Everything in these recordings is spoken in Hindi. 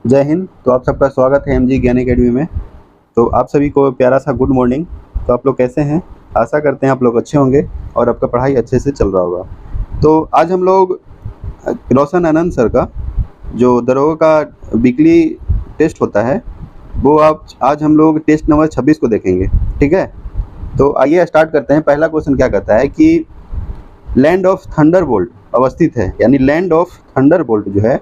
जय हिंद। तो आप सबका स्वागत है एमजी ज्ञान एकेडमी में। तो आप सभी को प्यारा सा गुड मॉर्निंग। तो आप लोग कैसे हैं? आशा करते हैं आप लोग अच्छे होंगे और आपका पढ़ाई अच्छे से चल रहा होगा। तो आज हम लोग रोशन आनंद सर का जो दरोगा का वीकली टेस्ट होता है वो आज हम लोग टेस्ट नंबर 26 को देखेंगे। ठीक है, तो आइए स्टार्ट करते हैं। पहला क्वेश्चन क्या कहता है कि लैंड ऑफ थंडरबोल्ट अवस्थित है, यानी लैंड ऑफ थंडरबोल्ट जो है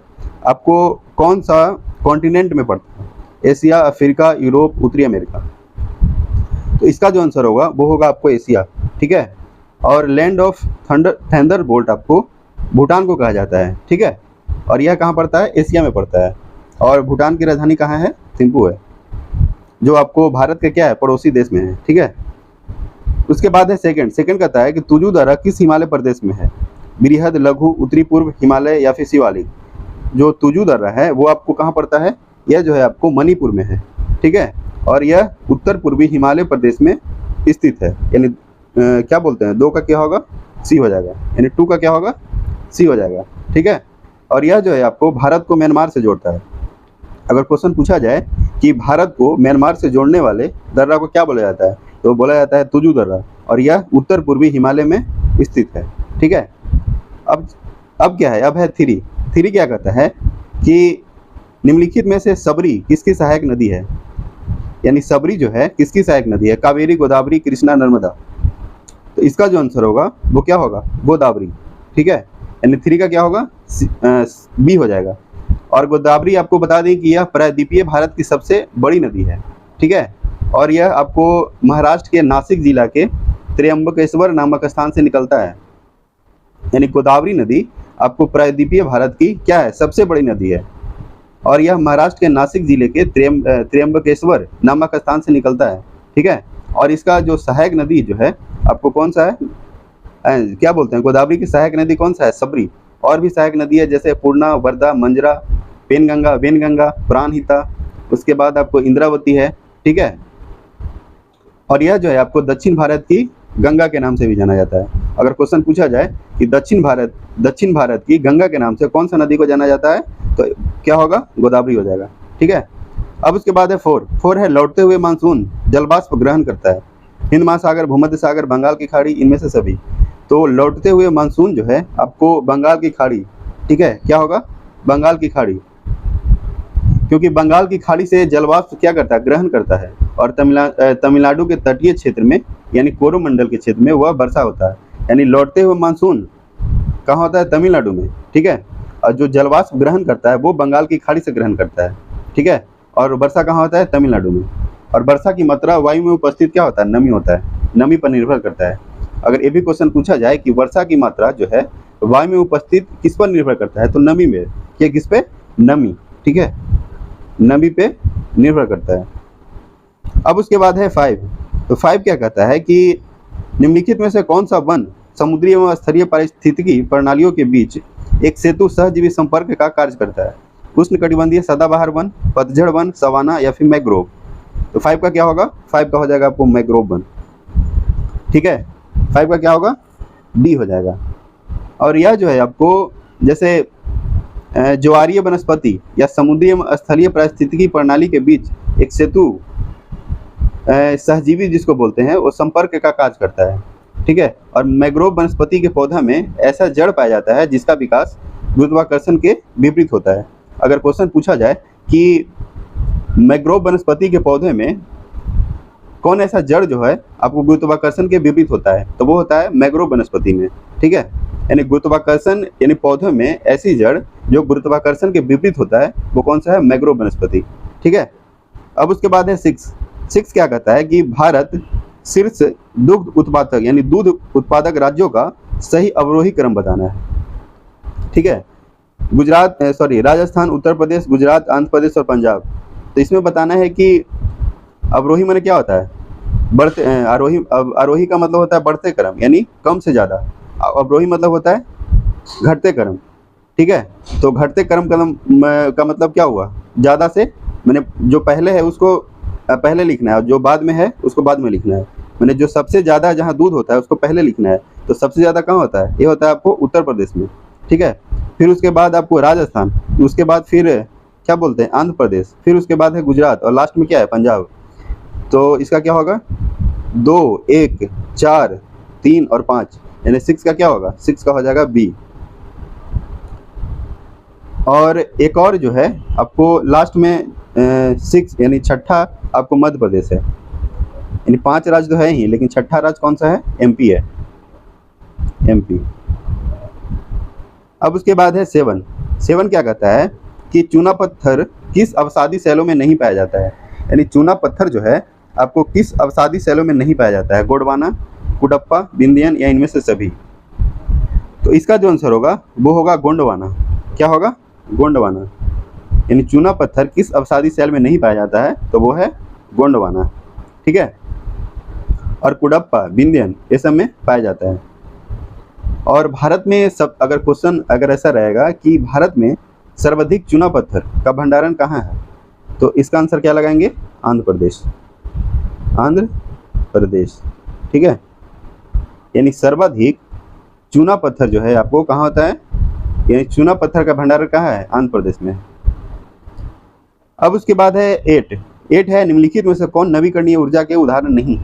आपको कौन सा कॉन्टिनेंट में पड़ता है? एशिया, अफ्रीका, यूरोप, उत्तरी अमेरिका। तो इसका जो आंसर होगा वो होगा आपको एशिया। ठीक है, और लैंड ऑफ थंडरबोल्ट आपको भूटान को कहा जाता है। ठीक है, और यह कहाँ पड़ता है? एशिया में पड़ता है। और भूटान की राजधानी कहाँ है? थिम्पू है, जो आपको भारत के क्या है, पड़ोसी देश में है। ठीक है, उसके बाद है सेकंड कहता है कि तुजू दर्रा किस हिमालय प्रदेश में है? बृहद, लघु, उत्तरी पूर्व हिमालय या फिर शिवालिक। जो तुजू दर्रा है वो आपको कहाँ पड़ता है? यह जो है आपको मणिपुर में है। ठीक है, और यह उत्तर पूर्वी हिमालय प्रदेश में स्थित है। यानी क्या बोलते हैं, 2 का क्या होगा? सी हो जाएगा, यानी 2 का क्या होगा? सी हो जाएगा। ठीक है, और यह जो है आपको भारत को म्यांमार से जोड़ता है। अगर क्वेश्चन पूछा जाए कि भारत को म्यांमार से जोड़ने वाले दर्रा को क्या बोला जाता है, तो बोला जाता है तुजू दर्रा, और यह उत्तर पूर्वी हिमालय में स्थित है। ठीक है, अब क्या है? अब है थ्री क्या कहता है कि निम्नलिखित में से सबरी किसकी सहायक नदी है? यानी सबरी जो है किसकी सहायक नदी है? कावेरी, गोदावरी, कृष्णा, नर्मदा। तो इसका जो आंसर होगा वो क्या होगा? गोदावरी। ठीक है, यानी 3 का क्या होगा? बी हो जाएगा। और गोदावरी आपको बता दें कि यह प्रायद्वीपीय भारत की सबसे बड़ी नदी है। ठीक है, और यह आपको महाराष्ट्र के नासिक जिला के त्र्यंबकेश्वर नामक स्थान से निकलता है। यानी गोदावरी नदी आपको प्रायद्वीपीय भारत की क्या है? सबसे बड़ी नदी है, और यह महाराष्ट्र के नासिक जिले के त्र्यंबकेश्वर नामक स्थान से निकलता है। ठीक है, और इसका जो सहायक नदी जो है आपको कौन सा है? क्या बोलते हैं, गोदावरी की सहायक नदी कौन सा है? सबरी। और भी सहायक नदी है जैसे पूर्णा, वर्धा, मंजरा, वेनगंगा, प्राणहिता, उसके बाद आपको इंद्रावती है। ठीक है, और यह जो है आपको दक्षिण भारत की गंगा के नाम से भी जाना जाता है। अगर क्वेश्चन पूछा जाए कि दक्षिण भारत की गंगा के नाम से कौन सा नदी को जाना जाता है, तो क्या होगा? गोदावरी हो जाएगा। ठीक है, अब उसके बाद है फोर है लौटते हुए मानसून जलवाष्प ग्रहण करता है। हिंद महासागर, भूमध्य सागर, बंगाल की खाड़ी, इनमें से सभी। तो लौटते हुए मानसून जो है आपको बंगाल की खाड़ी। ठीक है, क्या होगा? बंगाल की खाड़ी, क्योंकि बंगाल की खाड़ी से जलवाष्प क्या करता है? ग्रहण करता है। और तमिलनाडु के तटीय क्षेत्र में यानी कोरोमंडल के क्षेत्र में वह वर्षा होता है। यानी लौटते हुए मानसून कहाँ होता है? तमिलनाडु में। ठीक है, और जो जलवाष्प ग्रहण करता है वो बंगाल की खाड़ी से ग्रहण करता है। ठीक है, और वर्षा कहाँ होता है? तमिलनाडु में। और वर्षा की मात्रा वायु में उपस्थित क्या होता है? नमी होता है, नमी पर निर्भर करता है। अगर ये भी क्वेश्चन पूछा जाए कि वर्षा की मात्रा जो है वायु में उपस्थित किस पर निर्भर करता है, तो नमी में। ये किस पे? नमी। ठीक है, नमी पे निर्भर करता है। अब उसके बाद है 5। तो 5 क्या कहता है कि निम्नलिखित में से कौन सा वन समुद्री एवं स्थलीय पारिस्थितिकी प्रणालियों के बीच एक सेतु सहजीवी संपर्क का कार्य करता है? उष्णकटिबंधीय सदाबहार वन, पतझड़ वन, सवाना या फिर मैग्रोव। तो 5 का क्या होगा? 5 का हो जाएगा आपको मैग्रोव वन। ठीक है, 5 का क्या होगा? डी हो जाएगा। और यह जो है आपको जैसे ज्वारीय वनस्पति या समुद्री एवं स्थलीय पारिस्थितिकी प्रणाली के बीच एक सेतु सहजीवी जिसको बोलते हैं वो संपर्क का कार्य करता है। ठीक है, और मैग्रोव वनस्पति के पौधा में ऐसा जड़ पाया जाता है जिसका विकास गुरुत्वाकर्षण के विपरीत होता है। अगर क्वेश्चन पूछा जाए कि मैग्रोव वनस्पति के पौधे में कौन ऐसा जड़ जो है आपको गुरुत्वाकर्षण के विपरीत होता है, तो वो होता है मैग्रोव वनस्पति में। ठीक है, यानी गुरुत्वाकर्षण यानी पौधों में ऐसी जड़ जो गुरुत्वाकर्षण के विपरीत होता है वो कौन सा है? मैग्रोव वनस्पति। ठीक है, अब उसके बाद है 6 क्या कहता है कि भारत शीर्ष दुग्ध उत्पादक यानी दूध उत्पादक राज्यों का सही अवरोही क्रम बताना है। ठीक है, राजस्थान, उत्तर प्रदेश, गुजरात, आंध्र प्रदेश और पंजाब। तो इसमें बताना है कि अवरोही माने क्या होता है? बढ़ते आरोही का मतलब होता है बढ़ते क्रम यानी कम से ज़्यादा। अवरोही मतलब होता है घटते क्रम। ठीक है, तो घटते क्रम का मतलब क्या हुआ? ज़्यादा से मैंने जो पहले है उसको पहले लिखना है और जो बाद में है उसको बाद में लिखना है। मैंने जो सबसे ज़्यादा जहाँ दूध होता है उसको पहले लिखना है। तो सबसे ज़्यादा कहाँ होता है? ये होता है आपको उत्तर प्रदेश में। ठीक है, फिर उसके बाद आपको राजस्थान, उसके बाद फिर क्या बोलते हैं, आंध्र प्रदेश। फिर उसके बाद है गुजरात और लास्ट में क्या है, पंजाब। तो इसका क्या होगा, 2, 1, 4, 3 और 5, यानी 6 का क्या होगा, 6 का हो जाएगा बी। और एक और जो है आपको लास्ट में 6 यानी छठा आपको मध्य प्रदेश है, यानी 5 राज्य तो है ही, लेकिन छठा राज्य कौन सा है, एमपी है, एमपी। अब उसके बाद है 7 क्या कहता है कि चूना पत्थर किस अवसादी शैलों में नहीं पाया जाता है, यानी चूना पत्थर जो है आपको किस अवसादी शैलों में नहीं पाया जाता है, गोंडवाना, कुडप्पा, विंध्यन या इनमें से सभी। तो इसका जो आंसर होगा वो होगा गोंडवाना। क्या होगा, गोंडवाना, यानी चूना पत्थर किस अवसादी शैल में नहीं पाया जाता है, तो वो है गोंडवाना, ठीक है। और कुडप्पा, विंध्यन ये सब में पाया जाता है। और भारत में सब, अगर क्वेश्चन अगर ऐसा रहेगा कि भारत में सर्वाधिक चूना पत्थर का भंडारण कहाँ है, तो इसका आंसर क्या लगाएंगे, आंध्र प्रदेश, आंध्र प्रदेश, ठीक है। यानी सर्वाधिक चूना पत्थर जो है आपको कहाँ होता है, यानी चूना पत्थर का भंडारण कहाँ है, आंध्र प्रदेश में। अब उसके बाद है 8 है, निम्नलिखित में से कौन नवीकरणीय ऊर्जा के उदाहरण नहीं,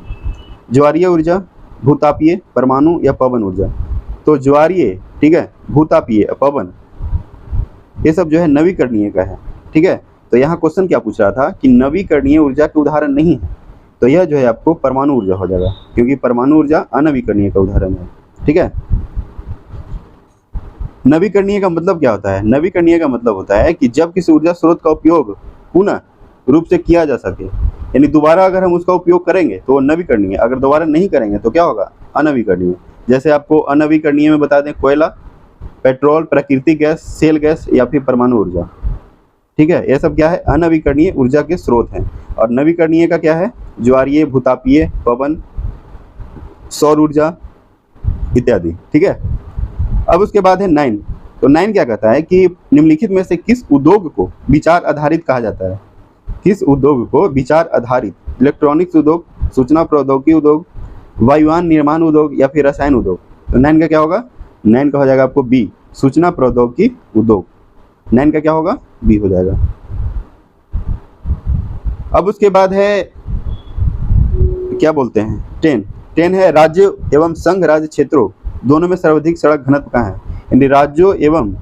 ज्वारीय ऊर्जा, भूतापीय, परमाणु या पवन ऊर्जा। तो ज्वारीय, ठीक है, भूतापीय, पवन, ये सब जो है नवीकरणीय का है, ठीक है। तो यहाँ क्वेश्चन क्या पूछ रहा था कि नवीकरणीय ऊर्जा के उदाहरण नहीं है, तो यह जो है आपको परमाणु ऊर्जा हो जाएगा, क्योंकि परमाणु ऊर्जा अनवीकरणीय का उदाहरण है, ठीक है। नवीकरणीय का मतलब क्या होता है, नवीकरणीय का मतलब होता है कि जब किसी ऊर्जा स्रोत का उपयोग पुनः रूप से किया जा सके, यानी दोबारा अगर हम उसका उपयोग करेंगे तो वो नवीकरणीय, अगर दोबारा नहीं करेंगे तो क्या होगा, अनवीकरणीय। जैसे आपको अनवीकरणीय में बता दें, कोयला, पेट्रोल, प्राकृतिक गैस, सेल गैस या फिर परमाणु ऊर्जा, ठीक है। ये सब क्या है, अनवीकरणीय ऊर्जा के स्रोत हैं। और नवीकरणीय का क्या है, ज्वारीय, भूतापीय, पवन, सौर ऊर्जा इत्यादि, ठीक है। अब उसके बाद है 9। तो 9 क्या कहता है कि निम्नलिखित में से किस उद्योग को विचार आधारित कहा जाता है, किस उद्योग को विचार आधारित, इलेक्ट्रॉनिक्स उद्योग, सूचना प्रौद्योगिकी उद्योग, वायुयान निर्माण उद्योग या फिर रसायन उद्योग। तो 9 का क्या होगा, 9 का हो जाएगा आपको बी, सूचना प्रौद्योगिकी उद्योग। 9 का क्या होगा, बी हो जाएगा। अब उसके बाद है क्या बोलते हैं 10 है, राज्य एवं संघ राज्य क्षेत्रों दोनों में सर्वाधिक सड़क घनत्व कहाँ है, यानी राज्यों एवं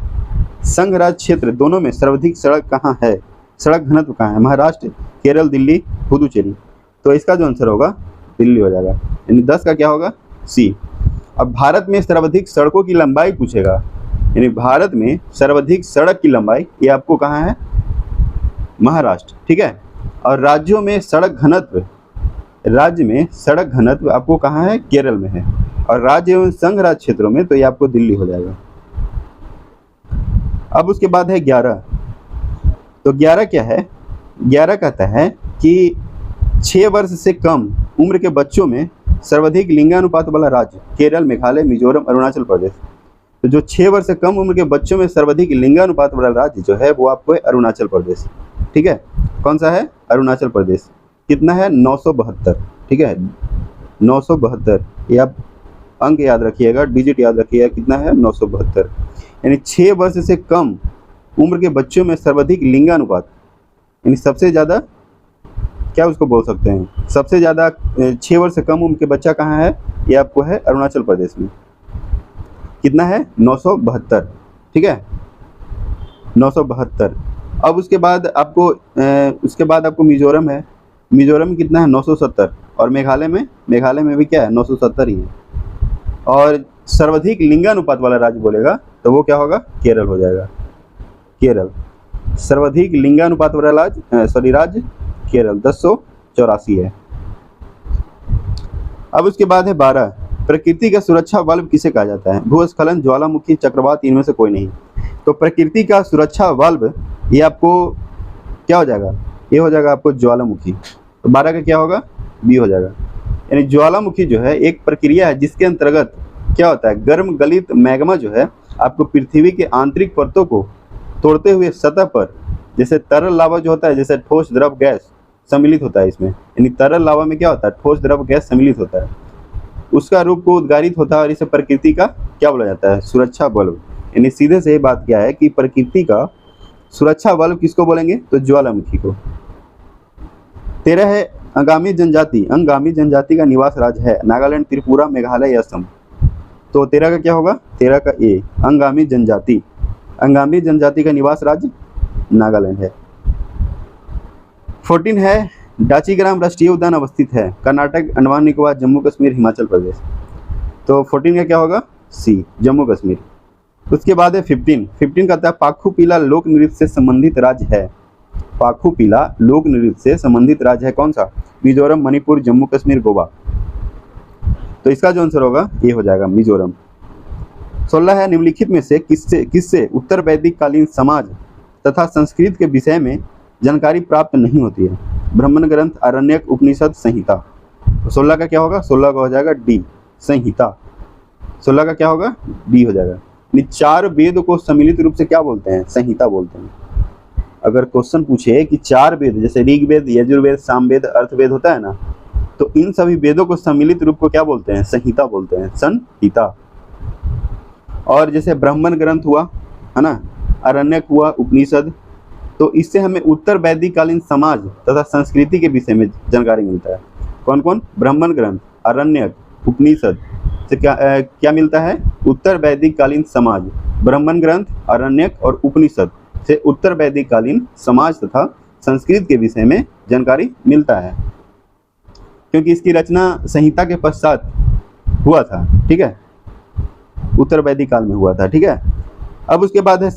संघ राज्य क्षेत्र दोनों में सर्वाधिक सड़क कहाँ है, सड़क घनत्व कहाँ है, महाराष्ट्र, केरल, दिल्ली, पुदुचेरी। तो इसका जो आंसर होगा दिल्ली हो जाएगा, यानी 10 का क्या होगा, सी। अब भारत में सर्वाधिक सड़कों की लंबाई पूछेगा, यानी भारत में सर्वाधिक सड़क की लंबाई ये आपको कहाँ है, महाराष्ट्र, ठीक है। और राज्यों में सड़क घनत्व, राज्य में सड़क घनत्व आपको कहाँ है, केरल में है। और राज्य एवं संघ राज्य क्षेत्रों में तो ये आपको दिल्ली हो जाएगा। अब उसके बाद है 11। तो 11 क्या है, 11 कहता है कि 6 वर्ष से कम उम्र के बच्चों में सर्वाधिक लिंगानुपात वाला राज्य केरल, मेघालय, मिजोरम, अरुणाचल प्रदेश। तो जो 6 वर्ष से कम उम्र के बच्चों में सर्वाधिक लिंगानुपात वाला राज्य जो है वो आपको है अरुणाचल प्रदेश, ठीक है। कौन सा है, अरुणाचल प्रदेश। कितना है, 972, ठीक है, 972। ये आप अंक याद रखिएगा, डिजिट याद रखिएगा, कितना है, 972। यानी 6 वर्ष से कम उम्र के बच्चों में सर्वाधिक लिंगानुपात, यानी सबसे ज़्यादा क्या उसको बोल सकते हैं, सबसे ज़्यादा 6 वर्ष से कम उम्र के बच्चा कहाँ है, ये आपको है अरुणाचल प्रदेश में। कितना है, 972, ठीक है, 972। अब उसके बाद आपको मिजोरम है, मिजोरम में कितना है, 970। और मेघालय में भी क्या है, 970 ही है। और सर्वाधिक लिंगानुपात वाला राज्य बोलेगा तो वो क्या होगा, केरल हो जाएगा, केरल। सर्वाधिक लिंगानुपात वाला राज्य केरल, 1084 है। अब उसके बाद है 12, प्रकृति का सुरक्षा बल्ब किसे कहा जाता है, भूस्खलन, ज्वालामुखी, चक्रवात, इनमें से कोई नहीं। तो प्रकृति का सुरक्षा बल्ब ये आपको क्या हो जाएगा, ये हो जाएगा आपको ज्वालामुखी। तो 12 का क्या होगा, बी हो जाएगा। यानी ज्वालामुखी जो है एक प्रक्रिया है जिसके अंतर्गत क्या होता है, गर्म गलित मैग्मा जो है आपको पृथ्वी के आंतरिक परतों को तोड़ते हुए सतह पर, जैसे तरल लावा जो होता है, जैसे ठोस द्रव गैस सम्मिलित होता है इसमें, यानी तरल लावा में क्या होता है, ठोस द्रव गैस सम्मिलित होता है, उसका रूप को उद्गारित होता है और इसे प्रकृति का क्या बोला जाता है, सुरक्षा बल्ब। यानी सीधे से बात क्या है कि प्रकृति का सुरक्षा बल्ब किसको बोलेंगे? तो ज्वालामुखी को। 13 है अंगामी जनजाति। अंगामी जनजाति का निवास राज्य है नागालैंड, त्रिपुरा, मेघालय या असम। तो 13 का क्या होगा? 13 का ए, अंगामी जनजाति। अंगामी जनजाति का निवास राज्य नागालैंड है। 14 है डाचीग्राम राष्ट्रीय उद्यान अवस्थित है कर्नाटक, अंडमान निकोबार, जम्मू कश्मीर, हिमाचल प्रदेश। तो 14 का क्या होगा? सी, जम्मू कश्मीर। उसके बाद है 15 कहता है पाखुपीला लोक नृत्य से संबंधित राज्य है। पाखुपीला लोक नृत्य से संबंधित राज्य है कौन सा? मिजोरम, मणिपुर, जम्मू कश्मीर, गोवा। तो इसका जो आंसर होगा ये हो जाएगा मिजोरम। 16 है निम्नलिखित में से किससे उत्तर वैदिक कालीन समाज तथा संस्कृत के विषय में जानकारी प्राप्त नहीं होती है? ब्राह्मण ग्रंथ, आरण्यक, उपनिषद, संहिता। तो 16 का क्या होगा? 16 का हो जाएगा डी, संहिता। 16 का क्या होगा? डी हो जाएगा। 4 वेद को सम्मिलित रूप से क्या बोलते हैं? संहिता बोलते हैं। अगर क्वेश्चन पूछे कि 4 वेद जैसे ऋग्वेद, यजुर्वेद, सामवेद, अर्थवेद होता है ना, तो इन सभी वेदों को सम्मिलित रूप को क्या बोलते हैं? संहिता बोलते हैं, संहिता। और जैसे ब्राह्मण ग्रंथ हुआ है ना, आरण्यक हुआ, उपनिषद, तो इससे हमें उत्तर वैदिक कालीन समाज तथा संस्कृति के विषय में जानकारी मिलता है। कौन कौन? ब्राह्मण ग्रंथ, आरण्यक, उपनिषद से क्या मिलता है? उत्तर वैदिक कालीन समाज। ब्राह्मण ग्रंथ, आरण्यक और उपनिषद से उत्तर वैदिक कालीन समाज तथा संस्कृत के विषय में जानकारी मिलता है, क्योंकि इसकी रचना संहिता के पश्चात हुआ था। ठीक है, उत्तर वैदिक काल में हुआ था। ठीक है, अब उसके बाद है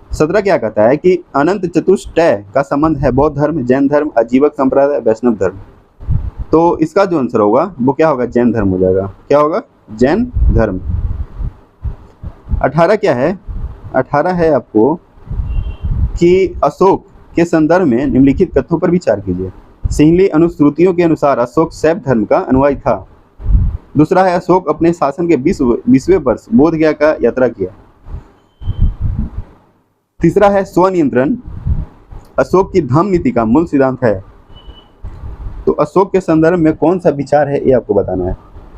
17 क्या कहता है कि अनंत चतुष्टय का संबंध है बौद्ध धर्म, जैन धर्म, आजीवक संप्रदाय, वैष्णव धर्म। तो इसका जो आंसर होगा वो क्या होगा? जैन धर्म हो जाएगा। क्या होगा? जैन धर्म। 18 क्या है? 18 है आपको कि अशोक के संदर्भ में निम्नलिखित कथनों पर विचार कीजिए। सिंहली अनुश्रुतियों के अनुसार अशोक शैव धर्म का अनुयायी था। दूसरा है अशोक अपने शासन के 20वें वर्ष बोध गया का यात्रा किया। तीसरा है स्वनियंत्रण अशोक की धम्म नीति का मूल सिद्धांत है। तो अशोक के संदर्भ में कौन सा विचार है ये आपको बताना है।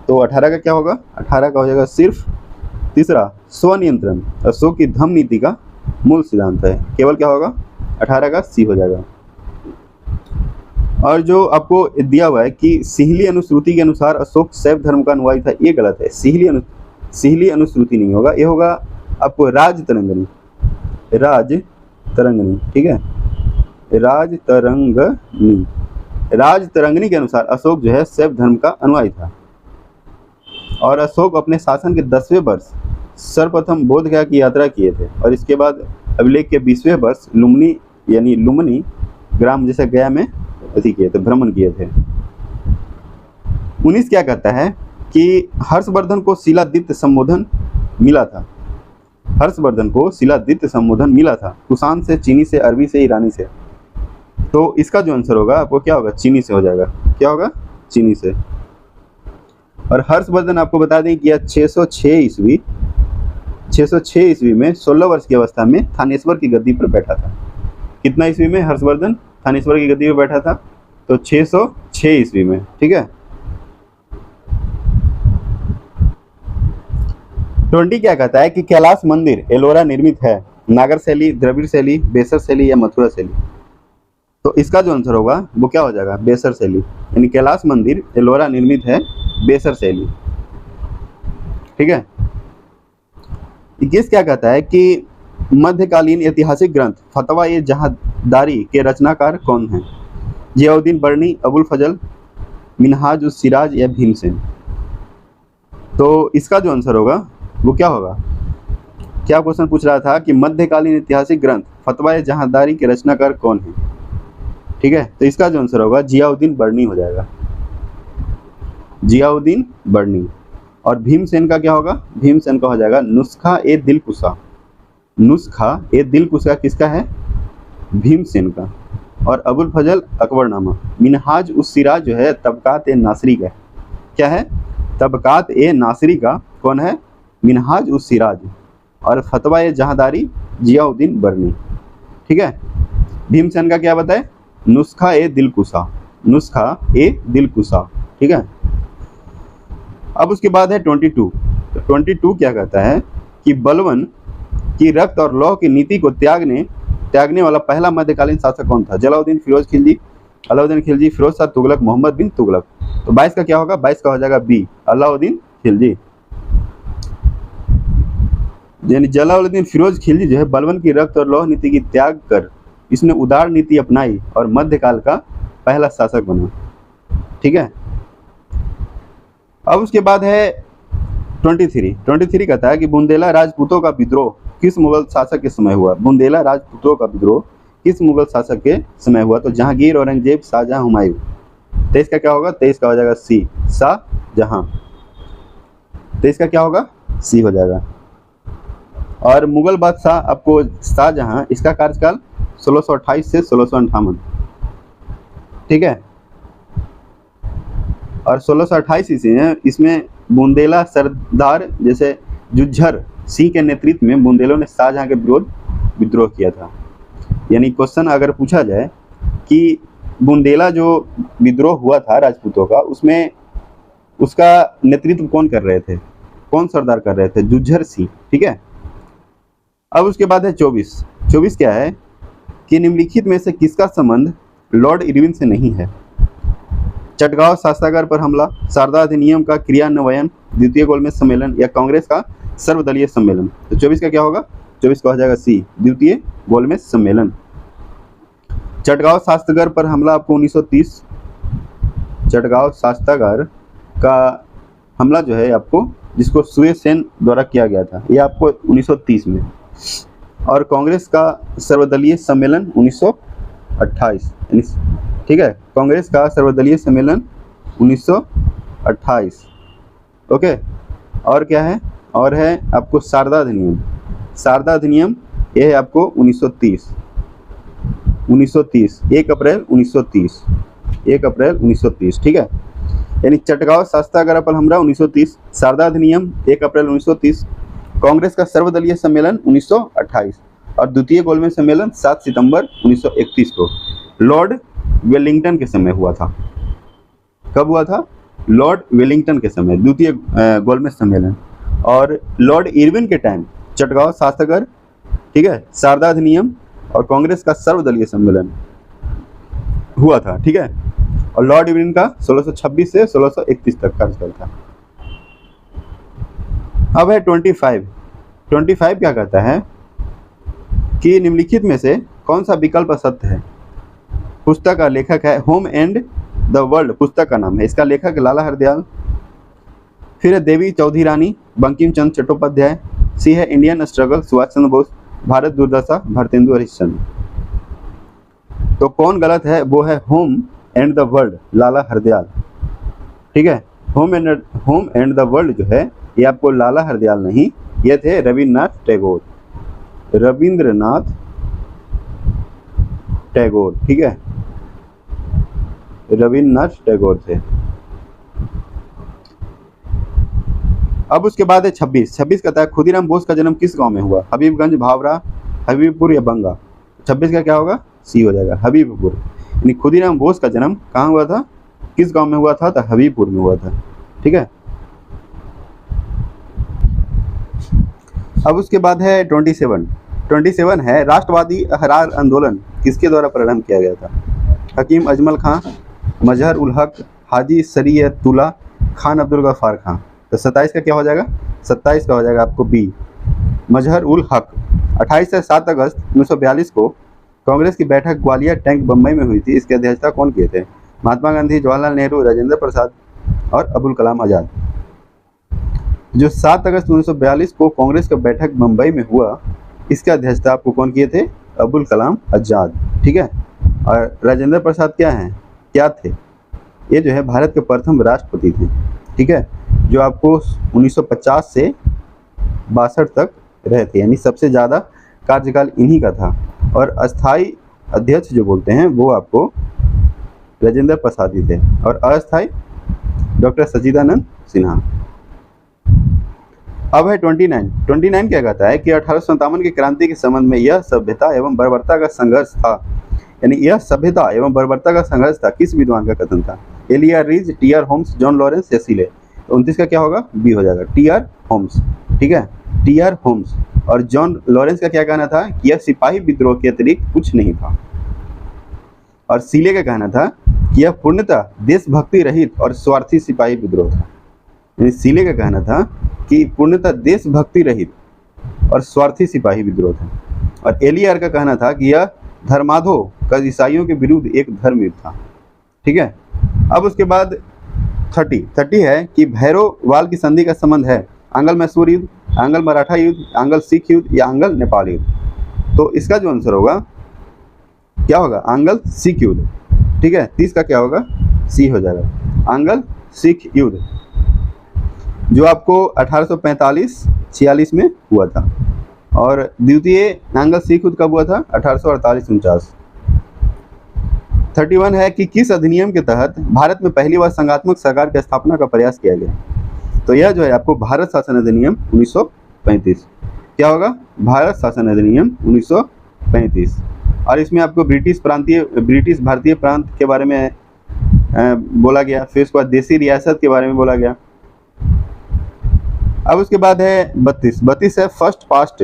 तो 18 का क्या होगा? 18 का हो जाएगा सिर्फ तीसरा, स्वनियंत्रण अशोक की धम्म नीति का मूल सिद्धांत है। केवल क्या होगा? 18 का सी हो जाएगा। और जो आपको दिया हुआ है कि सिंहली अनुश्रुति के अनुसार अशोक शैव धर्म का अनुयायी था, ये गलत है। सिंहली अनुश्रुति नहीं होगा, ये होगा आपको राजतरंगिणी। ठीक है, राजतरंगिणी के अनुसार अशोक जो है शैव धर्म का अनुयायी था और अशोक अपने शासन के 10वें वर्ष सर्वप्रथम बोध गया की यात्रा किए थे और इसके बाद अभिलेख के 20वें वर्ष लुम्बिनी ग्राम जैसे गया में किए थे, भ्रमण किए थे। 19 क्या कहता है कि हर्षवर्धन को शिलादित्य संबोधन मिला था। हर्षवर्धन को शिलादित्य संबोधन मिला था कुषाण से, चीनी से, अरबी से, ईरानी से। तो इसका जो आंसर होगा आपको क्या होगा? चीनी से हो जाएगा। क्या होगा? चीनी से। और हर्षवर्धन आपको बता दें कि 606 ईस्वी में 16 वर्ष की अवस्था में थानेश्वर की गद्दी पर बैठा था। कितना ईस्वी में हर्षवर्धन थानेश्वर की गद्दी पर बैठा था? तो 606 ईस्वी में। ठीक है। 20 क्या कहता है कि कैलाश मंदिर एलोरा निर्मित है, नागर शैली, द्रविड़ शैली, बेसर शैली या मथुरा शैली। तो इसका जो आंसर होगा वो क्या हो जाएगा? बेसर शैली। यानी कैलाश मंदिर एलोरा निर्मित है बेसर शैली। ठीक है। 21 क्या कहता है कि मध्यकालीन ऐतिहासिक ग्रंथ फतवा ए जहादारी के रचनाकार कौन हैं? जियाउद्दीन बर्नी, अबुल फजल, मिनहाज उस सिराज या भीमसेन। तो इसका जो आंसर होगा वो क्या होगा? क्या क्वेश्चन पूछ रहा था कि मध्यकालीन ऐतिहासिक ग्रंथ फतवा ए जहादारी के रचनाकार कौन है? ठीक है। तो इसका जो आंसर होगा जियाउद्दीन बर्नी हो जाएगा। जियाउद्दीन बर्नी। और भीमसेन का क्या होगा? भीमसेन का हो जाएगा नुस्खा ए दिलकुशा। नुस्खा ए दिलकुशा किसका है? भीमसेन का। और अबुल फजल अकबरनामा। मिनहाज उस सिराज जो है तबकात ए नासरी का है। क्या है? तबकात ए नासरी का कौन है? मिनहाज उस सिराज। और फतवा ए जहादारी जियाउद्दीन बर्नी। ठीक है। भीमसेन का क्या बताए? नुस्खा ए दिलकुशा। नुस्खा ए दिलकुशा। ठीक है। अब उसके बाद है 22। तो 22 क्या कहता है कि बलवन की रक्त और लौह की नीति को त्यागने त्यागने वाला पहला मध्यकालीन शासक कौन था? जलालुद्दीन फिरोज खिलजी, अलाउद्दीन खिलजी, फिरोज शाह तुगलक, मोहम्मद बिन तुगलक। तो 22 का क्या होगा? 22 का हो जाएगा बी, अलाउद्दीन खिलजी। यानी जलालुद्दीन फिरोज खिलजी जो है बलबन की रक्त और लौह नीति की त्याग कर इसने उदार नीति अपनाई और मध्यकाल का पहला शासक बना। ठीक है, अब उसके बाद है 23 कहता है कि बुंदेला राजपूतों का विद्रोह किस मुगल शासक के समय हुआ? बुंदेला राजपूतों का विद्रोह किस मुगल शासक के समय हुआ? तो जहांगीर, औरंगजेब, शाहजहां, हुमायूं। 23 का क्या होगा? 23 का हो जाएगा सी, शाहजहां। 23 का क्या होगा? सी हो जाएगा। और मुगल बादशाह आपको शाहजहां, इसका कार्यकाल 1628 से 1658। ठीक है, और 1628 ईस्वी में इसमें बुंदेला सरदार जैसे जुज्जर सिंह के नेतृत्व में बुंदेलों ने शाहजहां के विरोध विद्रोह किया था। यानी क्वेश्चन अगर पूछा जाए कि बुंदेला जो विद्रोह हुआ था राजपूतों का, उसमें उसका नेतृत्व कौन कर रहे थे, कौन सरदार कर रहे थे? जुज्जर सिंह। ठीक है, अब उसके बाद है 24 क्या है कि निम्नलिखित में से किसका संबंध लॉर्ड इरविन से नहीं है? चटगांव शास्त्रागार पर हमला, शारदा अधिनियम का क्रियान्वयन, द्वितीय गोलमेज सम्मेलन या कांग्रेस का सर्वदलीय सम्मेलन। तो 24 का क्या होगा? 24 का हो जाएगा सी, द्वितीय गोलमेज सम्मेलन। चटगांव शास्त्रागार पर हमला आपको 1930, चटगांव शास्त्रागार का हमला जो है आपको, जिसको सुए सेन द्वारा किया गया था, ये आपको 1930 में। और कांग्रेस का सर्वदलीय सम्मेलन 1928। ठीक है, कांग्रेस का सर्वदलीय सम्मेलन 1928। ओके, और क्या है? और है आपको शारदा अधिनियम। शारदा अधिनियम ये है आपको 1930, 1 अप्रैल 1930, 1 अप्रैल 1930। ठीक है, यानी चटगांव शास्त्रागार पर हमला 1930, शारदा अधिनियम 1 अप्रैल 1930, कांग्रेस का सर्वदलीय सम्मेलन 1928 और द्वितीय गोलमेज सम्मेलन 7 सितंबर 1931 को लॉर्ड वेलिंगटन के समय हुआ था। कब हुआ था? लॉर्ड वेलिंगटन के समय, द्वितीय गोलमेज सम्मेलन। और लॉर्ड इरविन के टाइम चटगांव शास्त्रागार, ठीक है, शारदा अधिनियम और कांग्रेस का सर्वदलीय सम्मेलन हुआ था। ठीक है, और लॉर्ड इरविन का 1626 से 1631 तक कार्यकाल था। अब है 25 क्या कहता है कि निम्नलिखित में से कौन सा विकल्प सत्य है? पुस्तक का लेखक है होम एंड द वर्ल्ड, पुस्तक का नाम है, इसका लेखक लाला हरदयाल। फिर है देवी चौधरी रानी, बंकिम चंद्र चट्टोपाध्याय। सी है इंडियन स्ट्रगल, सुभाष चंद्र बोस। भारत दुर्दशा, भारतेंदु हरिश्चंद्र। तो कौन गलत है? वो है होम एंड द वर्ल्ड, लाला हरदयाल। ठीक है, होम एंड द वर्ल्ड जो है ये आपको लाला हरदयाल नहीं, ये थे रविन्द्रनाथ टैगोर, रविंद्रनाथ टैगोर। ठीक है, रविन्द्रनाथ टैगोर थे। अब उसके बाद है 26 कहता है खुदीराम बोस का जन्म किस गांव में हुआ? हबीबगंज, भावरा, हबीबपुर या बंगा। 26 का क्या होगा? सी हो जाएगा, हबीबपुर। यानी खुदीराम बोस का जन्म कहाँ हुआ था, किस गांव में हुआ था? तो हबीबपुर में हुआ था। ठीक है, अब उसके बाद है 27 है राष्ट्रवादी अहरार आंदोलन किसके द्वारा प्रारंभ किया गया था? हकीम अजमल खां, मजहर उल हक, हाजी शरीयतुल्लाह खान, अब्दुल गफ्फार खां। तो 27 का क्या हो जाएगा? 27 का हो जाएगा आपको बी, मजहर उल हक। 28 से 7 अगस्त 1942 को कांग्रेस की बैठक ग्वालियर टैंक बम्बई में हुई थी, इसकी अध्यक्षता कौन किए थे? महात्मा गांधी, जवाहरलाल नेहरू, राजेंद्र प्रसाद और अबुल कलाम आज़ाद। जो 7 अगस्त 1942 को कांग्रेस का बैठक मुंबई में हुआ, इसका अध्यक्षता आपको कौन किए थे? अबुल कलाम आज़ाद। ठीक है, और राजेंद्र प्रसाद क्या थे? ये जो है भारत के प्रथम राष्ट्रपति थे। ठीक है, जो आपको 1950 से 62 तक रहे थे, यानी सबसे ज़्यादा कार्यकाल इन्हीं का था। और अस्थाई अध्यक्ष जो बोलते हैं वो आपको राजेंद्र प्रसाद ही थे, और अस्थाई डॉक्टर सच्चिदानंद सिन्हा। अब है 29 क्या कहता है कि 1857 की क्रांति के संबंध में यह सभ्यता एवं बर्बरता का संघर्ष था, यानी यह सभ्यता एवं बर्बरता का संघर्ष था, किस विद्वान का कथन था? Elia Rees, T R. Holmes, John Lawrence या सीले। तो 29 का क्या होगा? बी हो जाएगा, टी.आर. होम्स। ठीक है, टी.आर. होम्स। और जॉन लॉरेंस का क्या कहना था कि यह सिपाही विद्रोह के अतिरिक्त कुछ नहीं था। और सीले का कहना था कि यह पूर्णतः देशभक्ति रहित और स्वार्थी सिपाही विद्रोह था। यानी सीले का कहना था कि पूर्णतः देशभक्ति रहित और स्वार्थी सिपाही विद्रोह था। और एलियर का कहना था कि यह धर्माधो का ईसाइयों के विरुद्ध एक धर्म युद्ध था। ठीक है। अब उसके बाद 30 है कि भैरववाल की संधि का संबंध है आंग्ल मैसूर युद्ध, आंग्ल मराठा युद्ध, आंग्ल सिख युद्ध या आंग्ल नेपाल युद्ध। तो इसका जो आंसर होगा क्या होगा, आंग्ल सिख युद्ध। ठीक है, 30 का क्या होगा, सी हो जाएगा, आंग्ल सिख युद्ध, जो आपको 1845-46 में हुआ था। और द्वितीय आंग्ल सिख युद्ध कब हुआ था, 1848-49। 31 है कि किस अधिनियम के तहत भारत में पहली बार संघात्मक सरकार की स्थापना का प्रयास किया गया। तो यह जो है आपको भारत शासन अधिनियम 1935 क्या होगा, भारत शासन अधिनियम 1935। और इसमें आपको ब्रिटिश भारतीय प्रांत के बारे में बोला गया, फिर उसके बाद देसी रियासत के बारे में बोला गया। अब उसके बाद है 32 है first past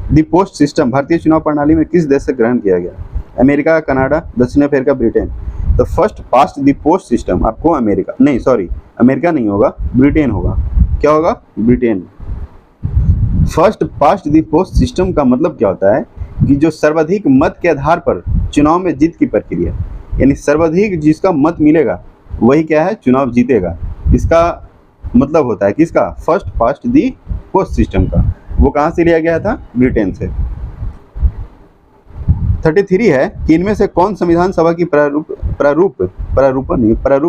the post system भारतीय चुनाव प्रणाली में किस देश से ग्रहण किया गया, अमेरिका, कनाडा, दक्षिण अफ्रीका, ब्रिटेन। तो first past the post system आपको अमेरिका नहीं होगा, ब्रिटेन होगा। क्या होगा, Britain. First past the post system का मतलब क्या होता है कि जो सर्वाधिक मत के आधार पर चुनाव में जीत की प्रक्रिया, यानी सर्वाधिक जिसका मत मिलेगा वही क्या है, चुनाव जीतेगा। इसका मतलब होता है किसका, first past the post system का। वो कहाँ से लिया गया था, ब्रिटेन से। 33 है कि इनमें से कौन संविधान सभा की प्रारूप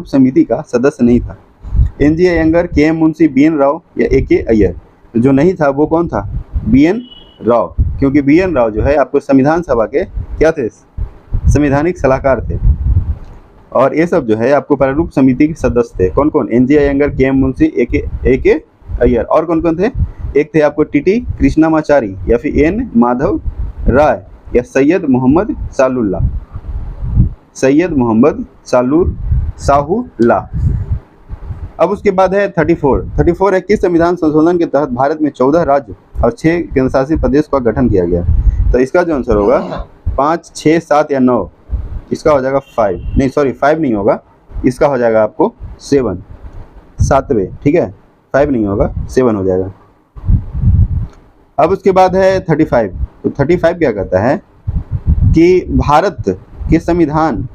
समिति का सदस्य नहीं था, NG Iyengar, KM Munshi, BN Rao या AK अय्यर। तो जो नहीं था वो कौन था, BN राव, क्योंकि BN राव जो है आपको संविधान सभा के क्या थे, संवैधानिक सलाहकार थे। और ये सब जो है आपको प्रारूप समिति के सदस्य थे। कौन कौन, NG Iyengar, KM Munshi, AK Iyer. और कौन कौन थे, एक थे आपको TT कृष्णामाचारी या फिर N माधव राय या सैयद मोहम्मद साहुल्ला। अब उसके बाद है 34 है किस संविधान संशोधन के तहत भारत में 14 राज्य और 6 केंद्रशासित प्रदेश का गठन किया गया। तो इसका जो आंसर होगा 5, 6, 7 या 9, इसका हो जाएगा 5 नहीं होगा, इसका हो जाएगा आपको 7वें। ठीक है, 5 नहीं होगा, 7 हो जाएगा। अब उसके बाद है 35। तो 35 क्या कहता है कि भारत के संविधान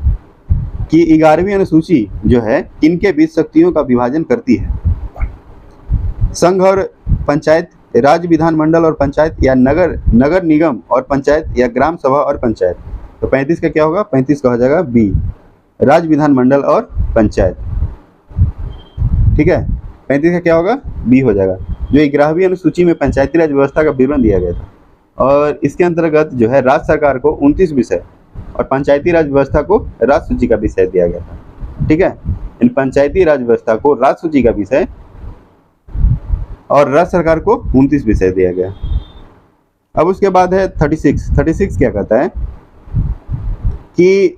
की 11वीं अनुसूची जो है किनके बीच शक्तियों का विभाजन करती है, संघ और पंचायत, राज्य विधानमंडल और पंचायत, या नगर निगम और पंचायत, या ग्राम सभा और पंचायत। तो 35 का क्या होगा, 35 का हो जाएगा बी, राज्य विधानमंडल और पंचायत। ठीक है, 35 का क्या होगा, बी हो जाएगा, जो 11वीं अनुसूची में पंचायती राज व्यवस्था का विवरण दिया गया था। और इसके अंतर्गत जो है राज्य सरकार को 29 विषय और पंचायती राज व्यवस्था को राज्य सूची का विषय दिया गया था। ठीक है, इन पंचायती राज व्यवस्था को राज्य सूची का विषय और राज्य सरकार को 29 विषय दिया गया। अब उसके बाद है 36 क्या कहता है कि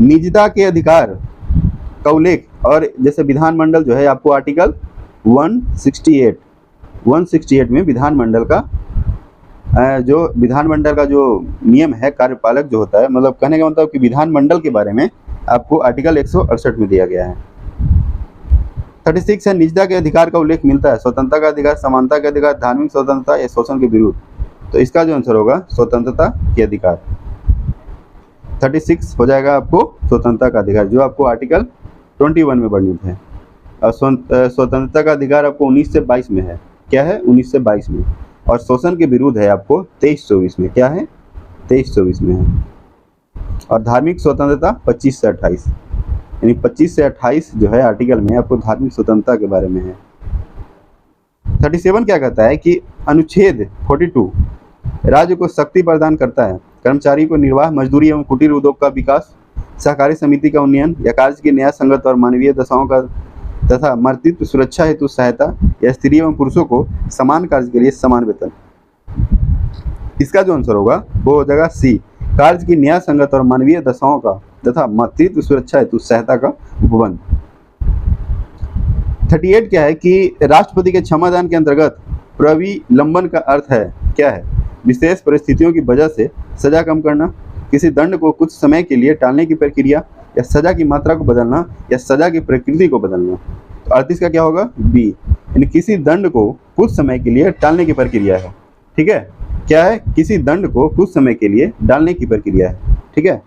निजता के अधिकार का उल्लेख, और जैसे विधानमंडल जो है आपको आर्टिकल 168 में विधानमंडल का जो नियम है, कार्यपालक जो होता है, मतलब कहने का मतलब कि विधानमंडल के बारे में आपको आर्टिकल 168 में दिया गया है। 36 है निजता के अधिकार का उल्लेख मिलता है, स्वतंत्रता का अधिकार, समानता के अधिकार, धार्मिक स्वतंत्रता या शोषण के विरुद्ध। तो इसका जो आंसर होगा स्वतंत्रता के अधिकार। 36 हो जाएगा आपको स्वतंत्रता का अधिकार, जो आपको आर्टिकल 21 में वर्णित है। और स्वतंत्रता का अधिकार आपको 19 से 22 में है। क्या है, 19 से 22 में। और शोषण के विरुद्ध है आपको 23-24 में। क्या है, 23-24 में है। और धार्मिक स्वतंत्रता 25 से 28, यानी 25 से 28 जो है आर्टिकल में आपको धार्मिक स्वतंत्रता के बारे में है। 37 क्या कहता है कि अनुच्छेद 42 राज्य को शक्ति प्रदान करता है, कर्मचारी को निर्वाह, मजदूरी एवं कुटीर उद्योग का विकास, सहकारी समिति का उन्नयन, या कार्य की न्याय संगत और मानवीय दशाओं का तथा मातृत्व सुरक्षा हेतु सहायता, या स्त्री एवं पुरुषों को समान कार्य के लिए समान वेतन। इसका जो आंसर होगा वो हो जाएगा सी, कार्य की न्याय संगत और मानवीय दशाओं का तथा मातृत्व सुरक्षा हेतु सहायता का उपबंध। 38 क्या है कि राष्ट्रपति के क्षमादान के अंतर्गत प्रविलंबन का अर्थ है क्या है? विशेष परिस्थितियों की वजह से सजा कम करना, किसी दंड को कुछ समय के लिए टालने की प्रक्रिया, या सजा की मात्रा को बदलना, या सजा की प्रकृति को बदलना। तो 38 का क्या होगा? बी, यानी किसी दंड को कुछ समय के लिए टालने की प्रक्रिया है। ठीक है, क्या है? किसी दंड को कुछ समय के लिए डालने की प्रक्रिया है। ठीक है,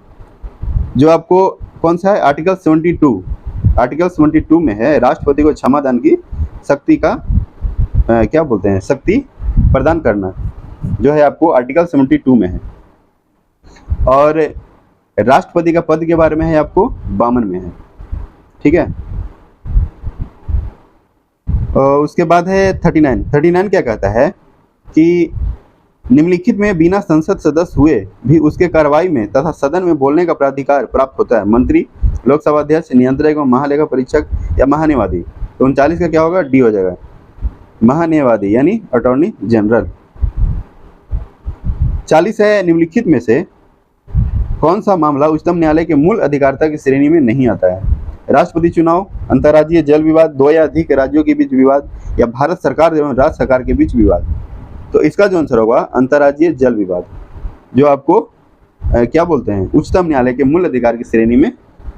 जो आपको कौन सा है? आर्टिकल 72, आर्टिकल 72 में है राष्ट्रपति को क्षमादान की शक्ति का क्या बोलते हैं, शक्ति प्रदान करना, जो है आपको आर्टिकल 72 में है। और राष्ट्रपति का पद के बारे में है आपको 52 में है। ठीक है, और उसके बाद है 39 क्या कहता है कि निम्नलिखित में बिना संसद सदस्य हुए भी उसके कार्रवाई में तथा सदन में बोलने का प्राधिकार प्राप्त होता है मंत्री, लोकसभा अध्यक्ष, नियंत्रक एवं महालेखा परीक्षक या महान्यायवादी। तो 39 का क्या होगा? डी हो जाएगा, महान्यायवादी यानी अटॉर्नी जनरल। 40 है निम्नलिखित में से कौन सा मामला उच्चतम न्यायालय के मूल अधिकारिता की श्रेणी में नहीं आता है? राष्ट्रपति चुनाव, अंतर्राज्यीय जल विवाद, दो या अधिक राज्यों के बीच विवाद, या भारत सरकार एवं राज्य सरकार के बीच विवाद। तो इसका जो आंसर होगा अंतर्राज्यीय जल विवाद, जो आपको क्या बोलते हैं, उच्चतम न्यायालय के मूल अधिकार की श्रेणी में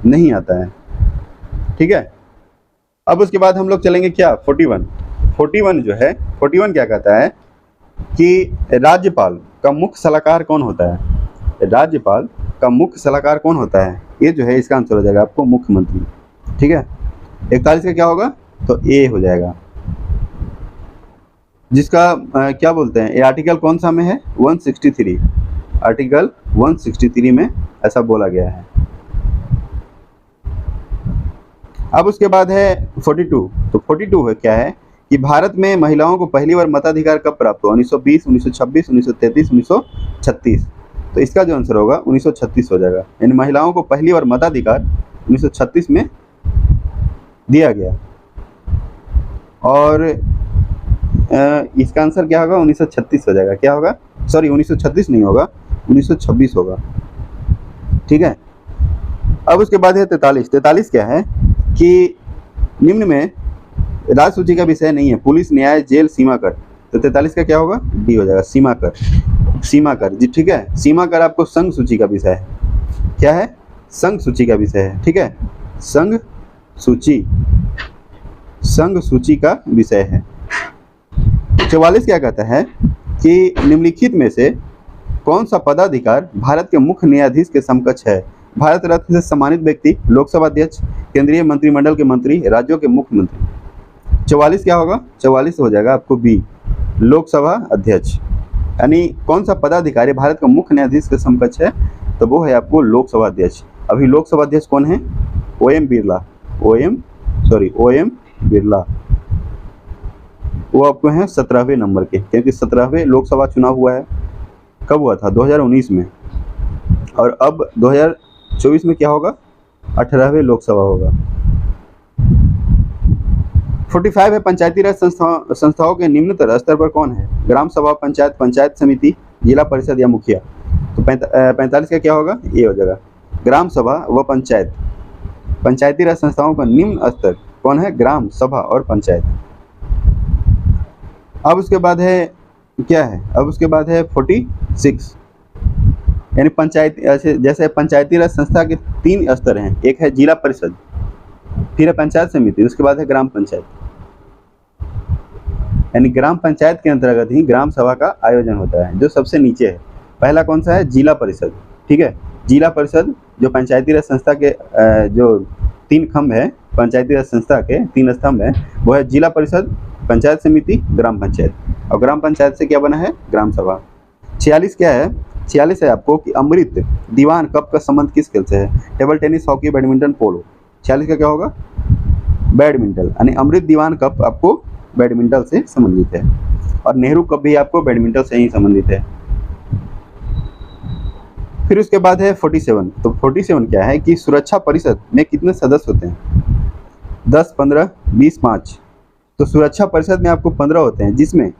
नहीं आता है। ठीक है, अब उसके बाद हम लोग चलेंगे क्या? 41 जो है, 41 क्या कहता है कि राज्यपाल का मुख्य सलाहकार कौन होता है? राज्यपाल का मुख्य सलाहकार कौन होता है? ये जो है इसका आंसर हो जाएगा आपको मुख्यमंत्री। ठीक है, 41 का क्या होगा? तो ए हो जाएगा, जिसका क्या बोलते हैं, ये आर्टिकल कौन सा में है? 163, आर्टिकल 163 में ऐसा बोला गया है। अब उसके बाद है 42। तो 42 है क्या है कि भारत में महिलाओं को पहली बार मताधिकार कब प्राप्त हुआ? 1920, 1926, 1933, 1936। तो इसका जो आंसर होगा 1936 हो जाएगा, यानी महिलाओं को पहली बार मताधिकार 1936 में दिया गया। और इसका आंसर क्या होगा? 1936 हो जाएगा। क्या होगा? सॉरी, 1936 नहीं होगा, 1926 होगा। ठीक है, अब उसके बाद है 43 क्या है कि निम्न में राज्य सूची का विषय नहीं है, पुलिस, न्याय, जेल, सीमा कर। तो 43 का क्या होगा? डी हो जाएगा, सीमा कर। सीमा कर जी, ठीक है, सीमा कर आपको संघ सूची का विषय है। क्या है? संघ सूची का विषय है। ठीक है, संघ सूची का विषय है। 44 क्या कहता है कि निम्नलिखित में से कौन सा पदाधिकार भारत के मुख्य न्यायाधीश के समकक्ष है? भारत रत्न से सम्मानित व्यक्ति, लोकसभा अध्यक्ष, केंद्रीय मंत्रिमंडल के मंत्री, राज्यों के मुख्यमंत्री। 44 क्या होगा? 44 हो जाएगा आपको बी, लोकसभा अध्यक्ष। यानी कौन सा पदाधिकारी भारत का मुख्य न्यायाधीश के समकक्ष है? तो वो है आपको लोकसभा अध्यक्ष। अभी लोकसभा अध्यक्ष कौन है? ओएम बिरला। वो आपको हैं 17वें नंबर के, क्योंकि 17वें लोकसभा चुनाव हुआ है। कब हुआ था? 2019 में। और अब 2024 में क्या होगा? 18वें लोकसभा होगा। 45 है पंचायती राज संस्थाओं के निम्नतर स्तर पर कौन है? ग्राम सभा, पंचायत, पंचायत समिति, जिला परिषद या मुखिया। तो 45 का क्या होगा? ये हो जाएगा, ग्राम सभा व पंचायत। पंचायती राज संस्थाओं का निम्न स्तर कौन है? ग्राम सभा और पंचायत। अब उसके बाद है क्या है? अब उसके बाद है 46, यानी पंचायत, जैसे पंचायती राज संस्था के 3 स्तर हैं, एक है जिला परिषद, फिर है पंचायत समिति, उसके बाद है ग्राम पंचायत। यानी ग्राम पंचायत के अंतर्गत ही ग्राम सभा का आयोजन होता है, जो सबसे नीचे है। पहला कौन सा है? जिला परिषद। ठीक है, जिला परिषद जो पंचायती राज संस्था के जो 3 खंभ है, पंचायती राज संस्था के 3 स्तंभ है, वो है जिला परिषद, पंचायत समिति, ग्राम पंचायत। और ग्राम पंचायत से क्या बना है? ग्राम सभा। 46 क्या है? 46 है आपको कि अमृत दीवान कप का संबंध किस खेल से है? टेबल टेनिस, हॉकी, बैडमिंटन, पोलो। 46 का क्या होगा? बैडमिंटन। यानी अमृत दीवान कप आपको बैडमिंटन से संबंधित है, और नेहरू कप भी आपको बैडमिंटन से ही संबंधित है। फिर उसके बाद है 47। तो 47 क्या है कि सुरक्षा परिषद में कितने सदस्य होते हैं? 10, 15, 20, 5। तो सुरक्षा परिषद में आपको 15 होते हैं, जिसमें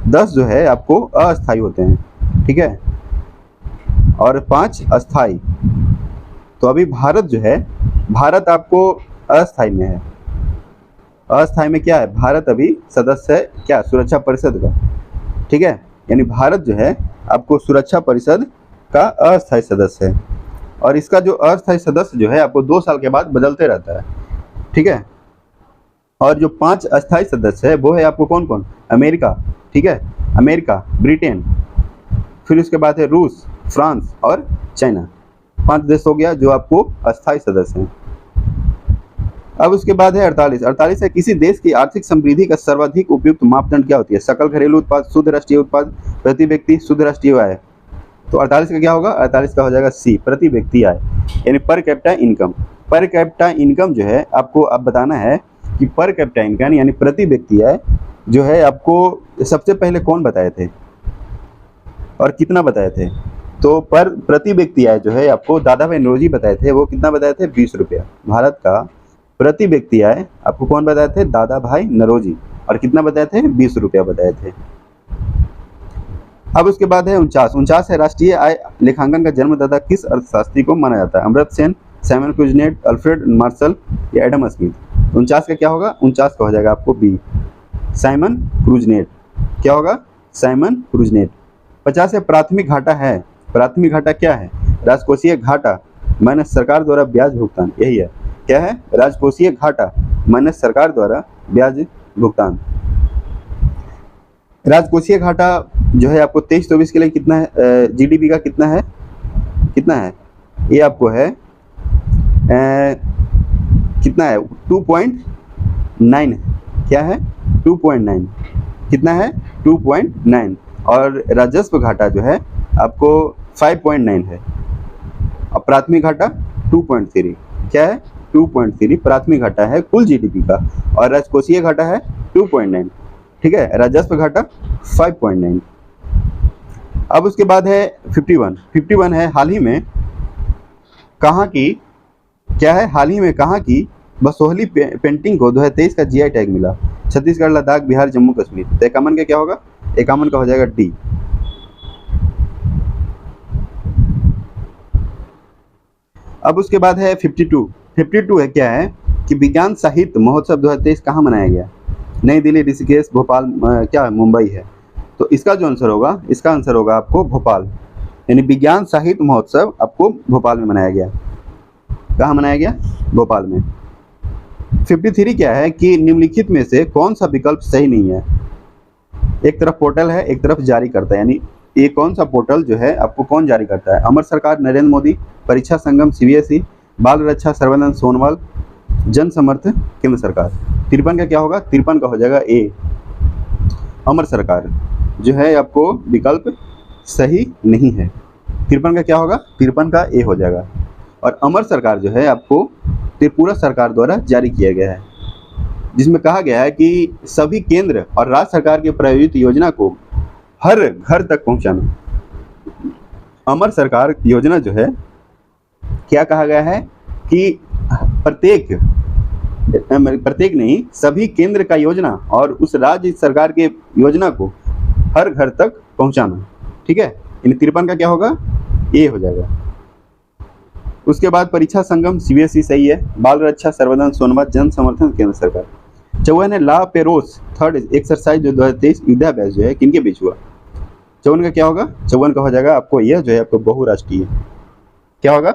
10 जो है आपको अस्थायी होते हैं। ठीक है, और 5 अस्थायी। तो अभी भारत जो है, भारत आपको अस्थायी में है। अस्थायी में क्या है, भारत अभी सदस्य है क्या, सुरक्षा परिषद का, ठीक है। यानी भारत जो है आपको सुरक्षा परिषद का अस्थायी सदस्य है, और इसका जो अस्थायी सदस्य जो है आपको 2 साल के बाद बदलते रहता है, ठीक है। और जो 5 अस्थायी सदस्य है वो है आपको कौन कौन, अमेरिका, ठीक है, अमेरिका, ब्रिटेन, फिर उसके बाद है रूस, फ्रांस और चाइना। 5 देश हो गया जो आपको अस्थायी सदस्य हैं। अब उसके बाद है 48 है, किसी देश की आर्थिक समृद्धि का सर्वाधिक उपयुक्त मापदंड क्या होती है, सकल घरेलू उत्पाद, शुद्ध राष्ट्रीय उत्पाद, प्रति व्यक्ति, शुद्ध राष्ट्रीय आय। तो 48 का क्या होगा, 48 का हो जाएगा सी, प्रति व्यक्ति आय, यानी per capita income. Per capita income जो है आपको अब बताना है कि पर कैपिटा इनकम यानी प्रति व्यक्ति आय जो है आपको सबसे पहले कौन बताए थे और कितना बताए थे। तो पर प्रति व्यक्ति आय जो है आपको दादा भाई नौरोजी बताए थे, वो कितना बताए थे, 20 रुपया। भारत का प्रति व्यक्ति आय आपको कौन बताए थे, दादा भाई नौरोजी, और कितना बताए थे, 20 रुपया बताए थे। अब उसके बाद है 49 है, राष्ट्रीय आय लेखांकन का जन्मदाता किस अर्थशास्त्री को माना जाता है, Amartya Sen, Simon Kuznets, Alfred Marshall या एडम स्मिथ। 49 का क्या होगा, 49 का हो जाएगा आपको बी, साइमन क्रूजनेट। क्या होगा, साइमन क्रूजनेट। 50 है, प्राथमिक घाटा है, प्राथमिक घाटा क्या है, राजकोषीय घाटा माइनस सरकार द्वारा ब्याज भुगतान, यही है। क्या है, राजकोषीय घाटा माइनस सरकार द्वारा ब्याज भुगतान। राजकोषीय घाटा जो है आपको 23-24 के लिए कितना है, जीडीपी का कितना है, कितना है, ये आपको है कितना है, 2.9 है। क्या है, 2.9, कितना है, 2.9। और राजस्व घाटा जो है आपको 5.9 है, और प्राथमिक घाटा 2.3। क्या है, 2.3 प्राथमिक घाटा है कुल जीडीपी का, और राजकोषीय घाटा है 2.9, ठीक है, राजस्व घाटा 5.9। अब उसके बाद है 51 है, हाल ही में कहाँ की, क्या है, हाल ही में कहाँ की बसोहली पेंटिंग को 2023 का जीआई टैग मिला, छत्तीसगढ़, लद्दाख, बिहार, जम्मू कश्मीर। तो 51 का क्या होगा, 51 का हो जाएगा डी। अब उसके बाद है 52 है, क्या है कि विज्ञान साहित्य महोत्सव 2023 कहाँ मनाया गया, नई दिल्ली, ऋषिकेश, भोपाल, क्या मुंबई है। तो इसका जो आंसर होगा, इसका आंसर होगा आपको भोपाल, यानी विज्ञान साहित्य महोत्सव आपको भोपाल में मनाया गया। कहाँ मनाया गया, भोपाल में। 53 क्या है कि निम्नलिखित में से कौन सा विकल्प सही नहीं है, एक तरफ पोर्टल है, एक तरफ जारी करता है, यानी ये कौन सा पोर्टल जो है आपको कौन जारी करता है, अमर सरकार, नरेंद्र मोदी, परीक्षा संगम सीबीएसई, बाल रक्षा सर्बानंद सोनोवाल, जन समर्थ केंद्र सरकार। 53 का क्या होगा, 53 का हो जाएगा ए, अमर सरकार जो है आपको विकल्प सही नहीं है। 53 का क्या होगा, 53 का ए हो जाएगा। और अमर सरकार जो है आपको त्रिपुरा सरकार द्वारा जारी किया गया है, जिसमें कहा गया है कि सभी केंद्र और राज्य सरकार की प्रायोजित योजना को हर घर तक पहुंचाना। अमर सरकार योजना जो है क्या कहा गया है कि प्रत्येक नहीं, सभी केंद्र का योजना और उस राज्य सरकार के योजना को हर घर तक पहुंचाना, ठीक है। इन 53 का क्या होगा, ए हो जाएगा। उसके बाद परीक्षा संगम सीबीएसई सही है, बाल रक्षा सर्बानंद सोनोवाल, जन समर्थन केंद्र सरकार। 54 है, ला पेरोस थर्ड एक्सरसाइज जो 2023 युद्धाभ्यास जो है किनके बीच हुआ। 54 का क्या होगा, 54 का हो जाएगा आपको यह जो है आपको बहुराष्ट्रीय, क्या होगा,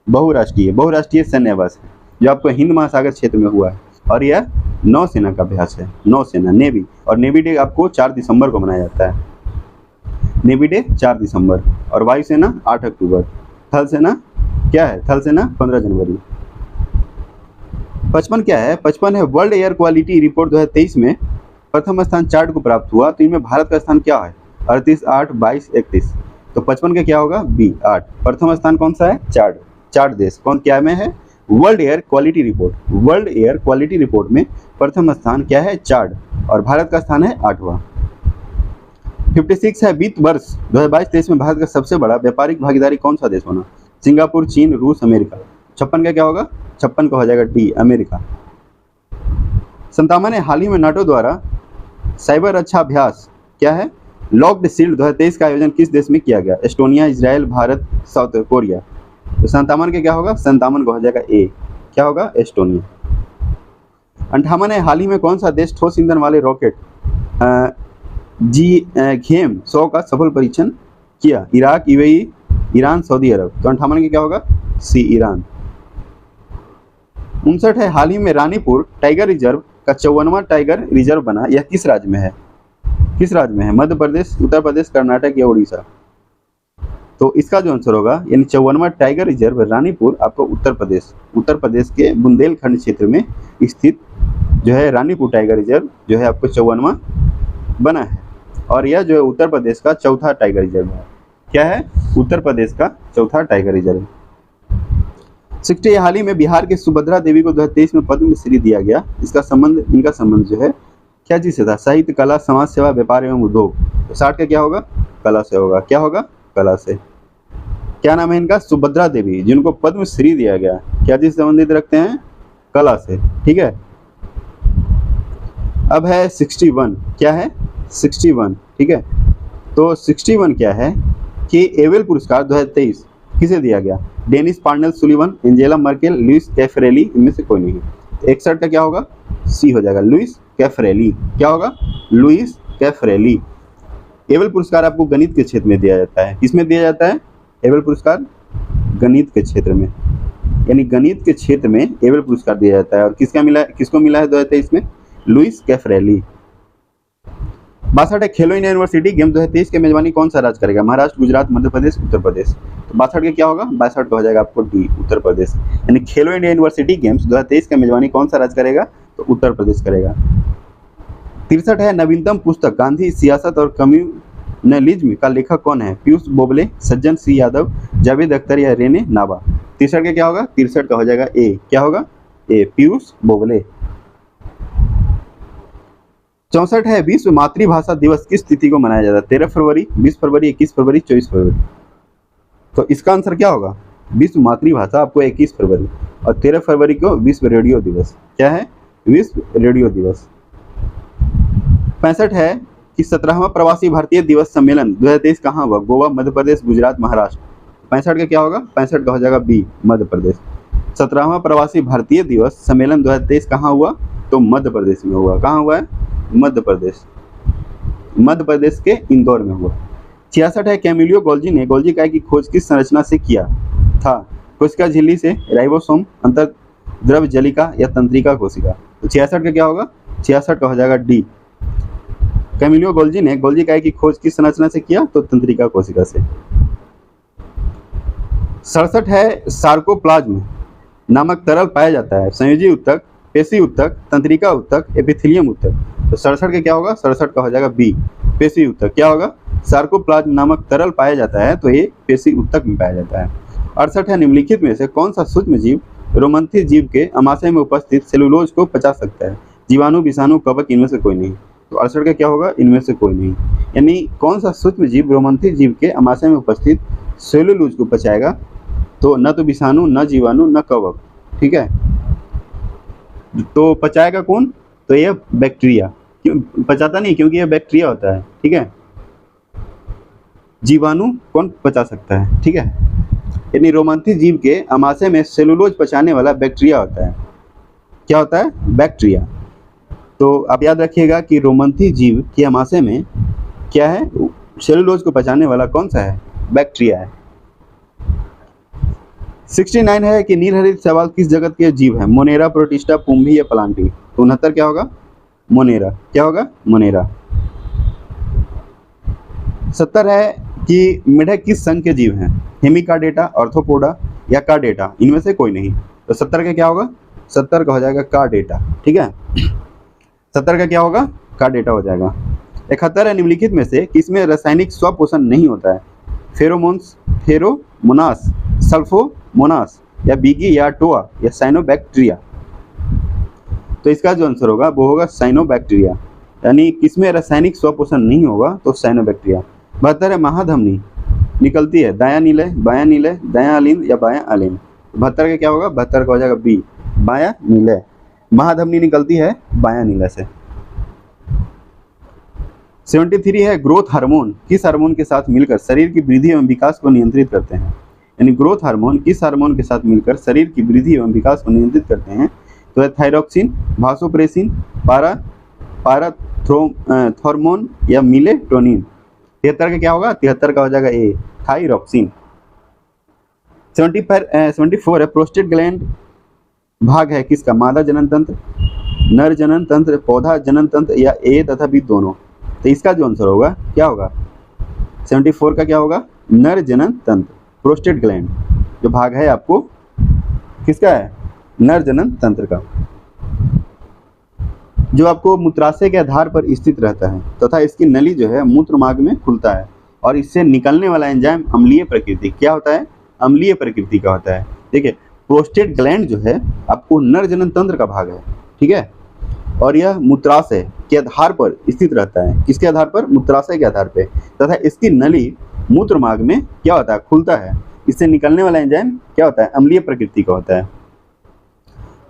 बहुराष्ट्रीय सैन्य अभ्यास है जो आपको हिंद महासागर क्षेत्र में हुआ है, और यह नौसेना का अभ्यास है, नौसेना, नेवी। और नेवी डे आपको 4 दिसंबर को मनाया जाता है, नेवी डे 4 दिसंबर, और वायुसेना 8 अक्टूबर, थल सेना क्या है, थल सेना 15 जनवरी। 55 क्या है, 55 है, वर्ल्ड एयर क्वालिटी रिपोर्ट 2023 में प्रथम स्थान चार्ट को प्राप्त हुआ, तो इनमें भारत का स्थान क्या है, 38, 8, 22, 31। तो 55 का क्या होगा, बी 8। प्रथम स्थान कौन सा है, चार्ट देश कौन क्या में है, world air quality report, world air quality report में प्रथम स्थान क्या है, चार्ट, और भारत का स्थान है 8वां। 56 है, वित्त वर्ष 2022-23 में भारत का सबसे बड़ा व्यापारिक भागीदारी कौन सा देश होना, सिंगापुर, चीन, रूस, अमेरिका। 56 का क्या होगा, 56 का हो जाएगा डी, अमेरिका। 57 है, हाल ही में नाटो द्वारा साइबर रक्षा अभ्यास क्या है, लॉक्ड शील्ड 2023 का आयोजन किस देश में किया गया, Estonia, Israel, Bharat, south Korea. तो 57 का क्या होगा, 57 का हो जाएगा ए, क्या होगा, एस्टोनिया। 58 है, हाल ही में कौन सा देश ठोस ईंधन वाले रॉकेट GEM 100 का सफल परीक्षण किया? इराक, यूएई, ईरान, सऊदी अरब। तो 58 के क्या होगा? सी, ईरान। 59 है, हाल ही में रानीपुर टाइगर रिजर्व का 54वां टाइगर रिजर्व बना, यह किस राज्य में है? किस राज्य में है? मध्य प्रदेश, उत्तर प्रदेश, कर्नाटक या उड़ीसा? तो इसका जो आंसर होगा, यानी 54वां टाइगर रिजर्व रानीपुर आपको उत्तर प्रदेश के बुंदेलखंड क्षेत्र में स्थित जो है रानीपुर टाइगर रिजर्व जो है आपको 54वां बना है, और यह जो है उत्तर प्रदेश का चौथा टाइगर रिजर्व है। क्या है? उत्तर प्रदेश का चौथा टाइगर रिजर्व। 60 हाल ही में बिहार के सुभद्रा देवी को 2023 में पद्मश्री दिया गया, इनका संबंध जो है क्या चीज से था? साहित्य, कला, समाज सेवा, व्यापार एवं उद्योग। तो 60 का क्या होगा? कला से होगा। क्या होगा? कला से। क्या नाम है इनका? सुभद्रा देवी, जिनको पद्मश्री दिया गया, क्या चीज संबंधित रखते हैं? कला से। ठीक है। अब है 61। क्या है? 61। ठीक है। तो 61 क्या है कि एवेल पुरस्कार 2023 किसे दिया गया? Dennis Parnell Sullivan, Angela Merkel, Luis Caffarelli, इनमें से कोई नहीं। 61 का क्या होगा? सी हो जाएगा, लुइस कैफरेली। क्या होगा? Louis Caffarelli. एवेल पुरस्कार आपको गणित के क्षेत्र में दिया जाता है। किसमें दिया जाता है एवेल पुरस्कार? गणित के क्षेत्र में, यानी गणित के क्षेत्र में एवेल पुरस्कार दिया जाता है। और किसको मिला है 2023 में? Louis Caffarelli. 62 है, खेलो इंडिया यूनिवर्सिटी गेम 2023 की मेजबानी कौन सा राज्य करेगा? महाराष्ट्र, गुजरात, मध्य प्रदेश, उत्तर प्रदेश। तो 62 का क्या होगा? 62 का हो जाएगा आपको डी, उत्तर प्रदेश। यानी खेलो इंडिया यूनिवर्सिटी गेम्स 2023 की मेजबानी कौन सा राज्य करेगा? तो उत्तर प्रदेश करेगा। 63 है, नवीनतम पुस्तक गांधी, सियासत और कम्युनलिज्म का लेखक कौन है? पीयूष बोबले, सज्जन सिंह यादव, जावेद अख्तर या रेने नाबा। 63 का क्या होगा? 63 का हो जाएगा ए। क्या होगा? ए, पीयूष बोबले। 64 है, विश्व मातृभाषा दिवस किस तिथि को मनाया जाता है? 13 फरवरी, 20 फरवरी, 21 फरवरी, 24 फरवरी। तो इसका आंसर क्या होगा? विश्व मातृभाषा आपको 21 फरवरी और 13 फरवरी को विश्व रेडियो दिवस। क्या है? विश्व रेडियो दिवस। 65 है कि 17वां प्रवासी भारतीय दिवस सम्मेलन 2023 कहाँ हुआ? गोवा, मध्य प्रदेश, गुजरात, महाराष्ट्र। 65 का क्या होगा? 65 का हो जाएगा बी, मध्य प्रदेश। 17वां प्रवासी भारतीय दिवस सम्मेलन 2023 कहाँ हुआ? तो मध्य प्रदेश में हुआ। कहाँ हुआ है? मध्य प्रदेश के इंदौर में हुआ। 66 है, कैमिलियो गोल्जी ने गोल्जी काय की खोज किस संरचना से किया था? कोशिका झिल्ली से, राइबोसोम, अंतर्द्रव्य जलिका या तंत्रिका कोशिका। तो 66 का क्या होगा? 66 का हो जाएगा डी। कैमिलियो गोल्जी ने गोल्जी काय की खोज किस संरचना से किया? तो तंत्रिका कोशिका से। 67 है, सार्कोप्लाज्म नामक तरल पाया जाता है संयोजी उत्तक, पेशी उत्तक, तंत्रिका उत्तक, एपिथेलियम उत्तक। तो 67 का क्या होगा? 67 का हो जाएगा बी, पेशी उत्तक। क्या होगा? सार्कोप्लाज्म नामक तरल पाया जाता है, तो ये पेशी उत्तक में पाया जाता है। 68 है, निम्नलिखित में से कौन सा सूक्ष्म जीव रोमंथी जीव के अमाशय में उपस्थित सेलुलोज को पचा सकता है? जीवाणु, विषाणु, कवक, इनमें से कोई नहीं। तो 68 का क्या होगा? इनमें से कोई नहीं। यानी कौन सा सूक्ष्म जीव रोमंथी जीव के अमाशय में उपस्थित सेलुलोज को पचाएगा? तो न तो विषाणु, न जीवाणु, न कवक। ठीक है। तो पचाएगा कौन? तो ये बैक्टीरिया। क्यों पचाता नहीं? क्योंकि ये बैक्टीरिया होता है। ठीक है। जीवाणु कौन पचा सकता है? ठीक है। यानी रोमंथी जीव के अमाशय में सेलुलोज पचाने वाला बैक्टीरिया होता है। क्या होता है? बैक्टीरिया। तो आप याद रखिएगा कि रोमंथी जीव के अमाशय में क्या है? सेलुलोज को पचाने वाला कौन सा है? बैक्टीरिया है। 69 है कि नीलहरित शैवाल किस जगत के जीव है? मोनेरा, प्रोटिस्टा, पुम्भी या प्लांटी। तो 69 क्या होगा? मोनेरा। क्या होगा? मोनेरा। 70 है कि मेढक किस संघ के जीव हैं? हेमिकार्डेटा, ऑर्थोपोडा या कार्डेटा, इनमें से कोई नहीं। तो 70 का क्या होगा? 70 का हो जाएगा कार्डेटा। ठीक है। 70 का क्या होगा? कार्डेटा हो जाएगा। 71 है, निम्नलिखित में से किसमें रासायनिक स्वपोषण नहीं होता है? फेरोमोनास, सल्फोमोनास या बीगी या टोआ या साइनोबैक्टीरिया। तो इसका जो आंसर होगा वो होगा साइनोबैक्टीरिया। यानी किसमें रासायनिक स्वपोषण नहीं होगा? तो साइनोबैक्टीरिया। 72 है, महाधमनी निकलती है दायां नीले, बायां नीले, दायां अलिंद या बायां अलिंद। 72 का क्या होगा? 72 का हो जाएगा बी, बायां नीले। महाधमनी निकलती है बायां नीले से। 73 है, ग्रोथ हार्मोन किस हार्मोन के साथ मिलकर शरीर की वृद्धि एवं विकास को नियंत्रित करते हैं? यानी ग्रोथ हार्मोन किस हार्मोन के साथ मिलकर शरीर की वृद्धि एवं विकास को नियंत्रित करते हैं? तो है थायरॉक्सिन, भासोप्रेसिन, पाराथॉर्मोन या मिलेटोनिन। 73 का क्या होगा? 73 का हो जाएगा ए, थायरॉक्सिन। 74 है प्रोस्टेट ग्लैंड भाग है किसका? मादा जनन तंत्र, नर जनन तंत्र, पौधा जनन तंत्र या ए तथा बी दोनों। तो इसका जो आंसर होगा क्या होगा? 74 का क्या होगा? नर जनन तंत्र। प्रोस्टेट ग्लैंड जो भाग है आपको किसका है? नर जनन तंत्र का, जो आपको मूत्राशय के आधार पर स्थित रहता है तथा इसकी नली जो है मूत्र मार्ग में खुलता है और इससे निकलने वाला एंजाइम अम्लीय प्रकृति क्या होता है? अम्लीय प्रकृति का होता है। देखिए प्रोस्टेट ग्लैंड जो है आपको नर जनन तंत्र का भाग है, ठीक है, और यह मूत्राशय के आधार पर स्थित रहता है। किसके आधार पर? मूत्राशय के आधार पर, तथा इसकी नली मूत्र मार्ग में क्या होता है? खुलता है। इससे निकलने वाला एंजाइम क्या होता है? अम्लीय प्रकृति का होता है।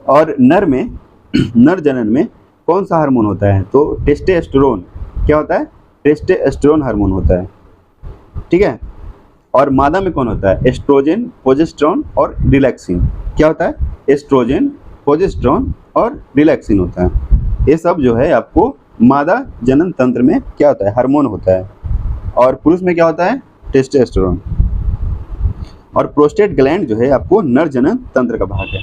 और नर में नर जनन में कौन सा हार्मोन होता है? तो टेस्टोस्टेरोन क्या होता है? टेस्टोस्टेरोन हार्मोन होता है, ठीक है। और मादा में कौन होता है? एस्ट्रोजन, प्रोजेस्टेरोन और रिलैक्सिन। क्या होता है? एस्ट्रोजन, प्रोजेस्टेरोन और रिलैक्सिन होता है। ये सब जो है आपको मादा जनन तंत्र में क्या होता है? हार्मोन होता है। और पुरुष में क्या होता है? टेस्टोस्टेरोन। और प्रोस्टेट ग्लैंड जो है आपको नर जनन तंत्र का भाग है।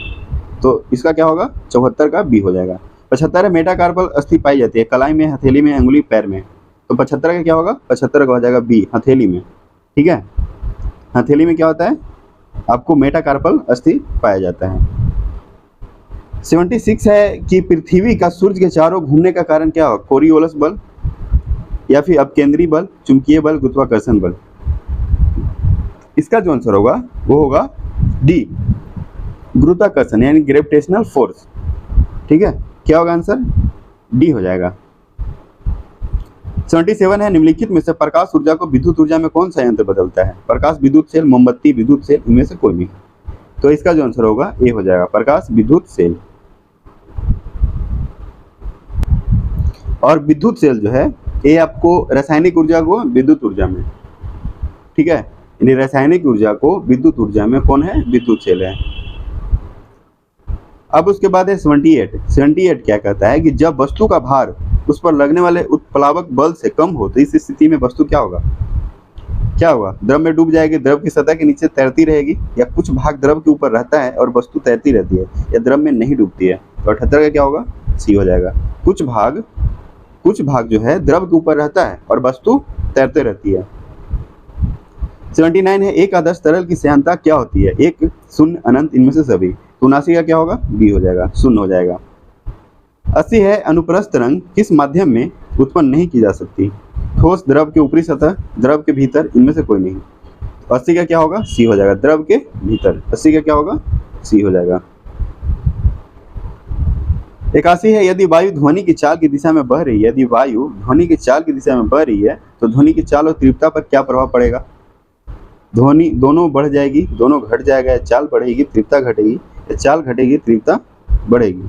तो इसका क्या होगा? 74 का बी हो जाएगा। 75 है मेटाकार्पल अस्थि पाई जाती है कलाई में, हथेली में, अंगुली, पैर में। तो 75 का क्या होगा? 75 का हो जाएगा बी, हथेली में, ठीक है। हथेली में क्या होता है? आपको मेटाकार्पल अस्थि पाया जाता है। 76 है कि पृथ्वी का सूर्य के चारों घूमने का कारण क्या होगा? कोरियोलस बल या फिर अपकेंद्री बल, चुंबकीय बल, गुरुत्वाकर्षण बल। इसका जो आंसर होगा वो होगा डी, गुरुत्वाकर्षण यानी ग्रेविटेशनल फोर्स, ठीक है। क्या होगा आंसर? डी हो जाएगा। 77 है निम्नलिखित में से प्रकाश ऊर्जा को विद्युत ऊर्जा में कौन सा यंत्र बदलता है? प्रकाश विद्युत सेल, मोमबत्ती विद्युत सेल, इनमें से कोई नहीं। तो इसका जो आंसर होगा ए हो जाएगा, प्रकाश विद्युत सेल। और विद्युत सेल जो है ये आपको रासायनिक ऊर्जा को विद्युत ऊर्जा में, ठीक है, यानी रासायनिक ऊर्जा को विद्युत ऊर्जा में कौन है? विद्युत सेल है। अब उसके बाद है 78 क्या कहता है कि जब वस्तु का भार उस पर लगने वाले उत्प्लावक बल से कम हो तो इस स्थिति में वस्तु क्या होगा? क्या होगा? द्रव में डूब जाएगी, द्रव की सतह के नीचे तैरती रहेगी, या कुछ भाग द्रव के ऊपर रहता है और वस्तु तैरती रहती है, या द्रव में नहीं डूबती है। तो 78 का क्या होगा? सी हो जाएगा। कुछ भाग जो है द्रव के ऊपर रहता है और वस्तु तैरते रहती है। 79 है एक आदर्श तरल की श्यानता क्या होती है? 1, 0, अनंत, इनमें से सभी। 79 का क्या होगा? बी हो जाएगा, 0 हो जाएगा। 80 है अनुप्रस्थ तरंग किस माध्यम में उत्पन्न नहीं की जा सकती? ठोस, द्रव के ऊपरी सतह, द्रव के भीतर, इनमें से कोई नहीं। 80 का क्या होगा? सी हो जाएगा, द्रव के भीतर। 80 का क्या होगा? सी हो जाएगा। 81 है यदि वायु ध्वनि की चाल की दिशा में बह रही है, यदि वायु ध्वनि की चाल की दिशा में बह रही है तो ध्वनि की चाल और तीव्रता पर क्या प्रभाव पड़ेगा? ध्वनि दोनों बढ़ जाएगी, दोनों घट जाएगा, या चाल बढ़ेगी, तीव्रता घटेगी, या चाल घटेगी, तीव्रता बढ़ेगी।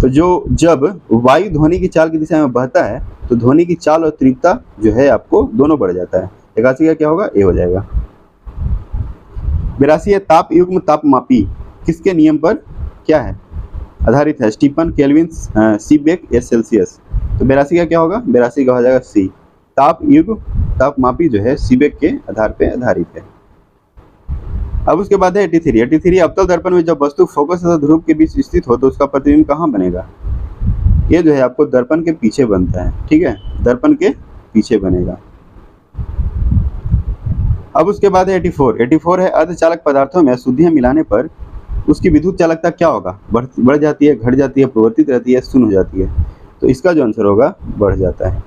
तो जब वायु ध्वनि की चाल की दिशा में बहता है तो ध्वनि की चाल और तीव्रता जो है आपको दोनों बढ़ जाता है। 81 का क्या होगा? ए हो जाएगा। 82 है ताप युग्म तापमापी किसके नियम पर क्या है आधारित है? स्टीफन, केल्विन, सीबेक या सेल्सियस। तो 82 का क्या होगा? 82 का हो जाएगा सी, ताप युग्म तापमापी जो है सीबेक के आधार पे आधारित है। अब उसके बाद है 83 अवतल दर्पण में जब वस्तु फोकस तथा ध्रुव के बीच स्थित हो तो उसका प्रतिबिंब कहाँ बनेगा? ये जो है आपको दर्पण के पीछे बनता है, ठीक है, दर्पण के पीछे बनेगा। अब उसके बाद है 84 है अर्धचालक पदार्थों में अशुद्धियां मिलाने पर उसकी विद्युत चालकता क्या होगा? बढ़ जाती है, घट जाती है, परिवर्तित रहती है, शून्य हो जाती है। तो इसका जो आंसर होगा बढ़ जाता है।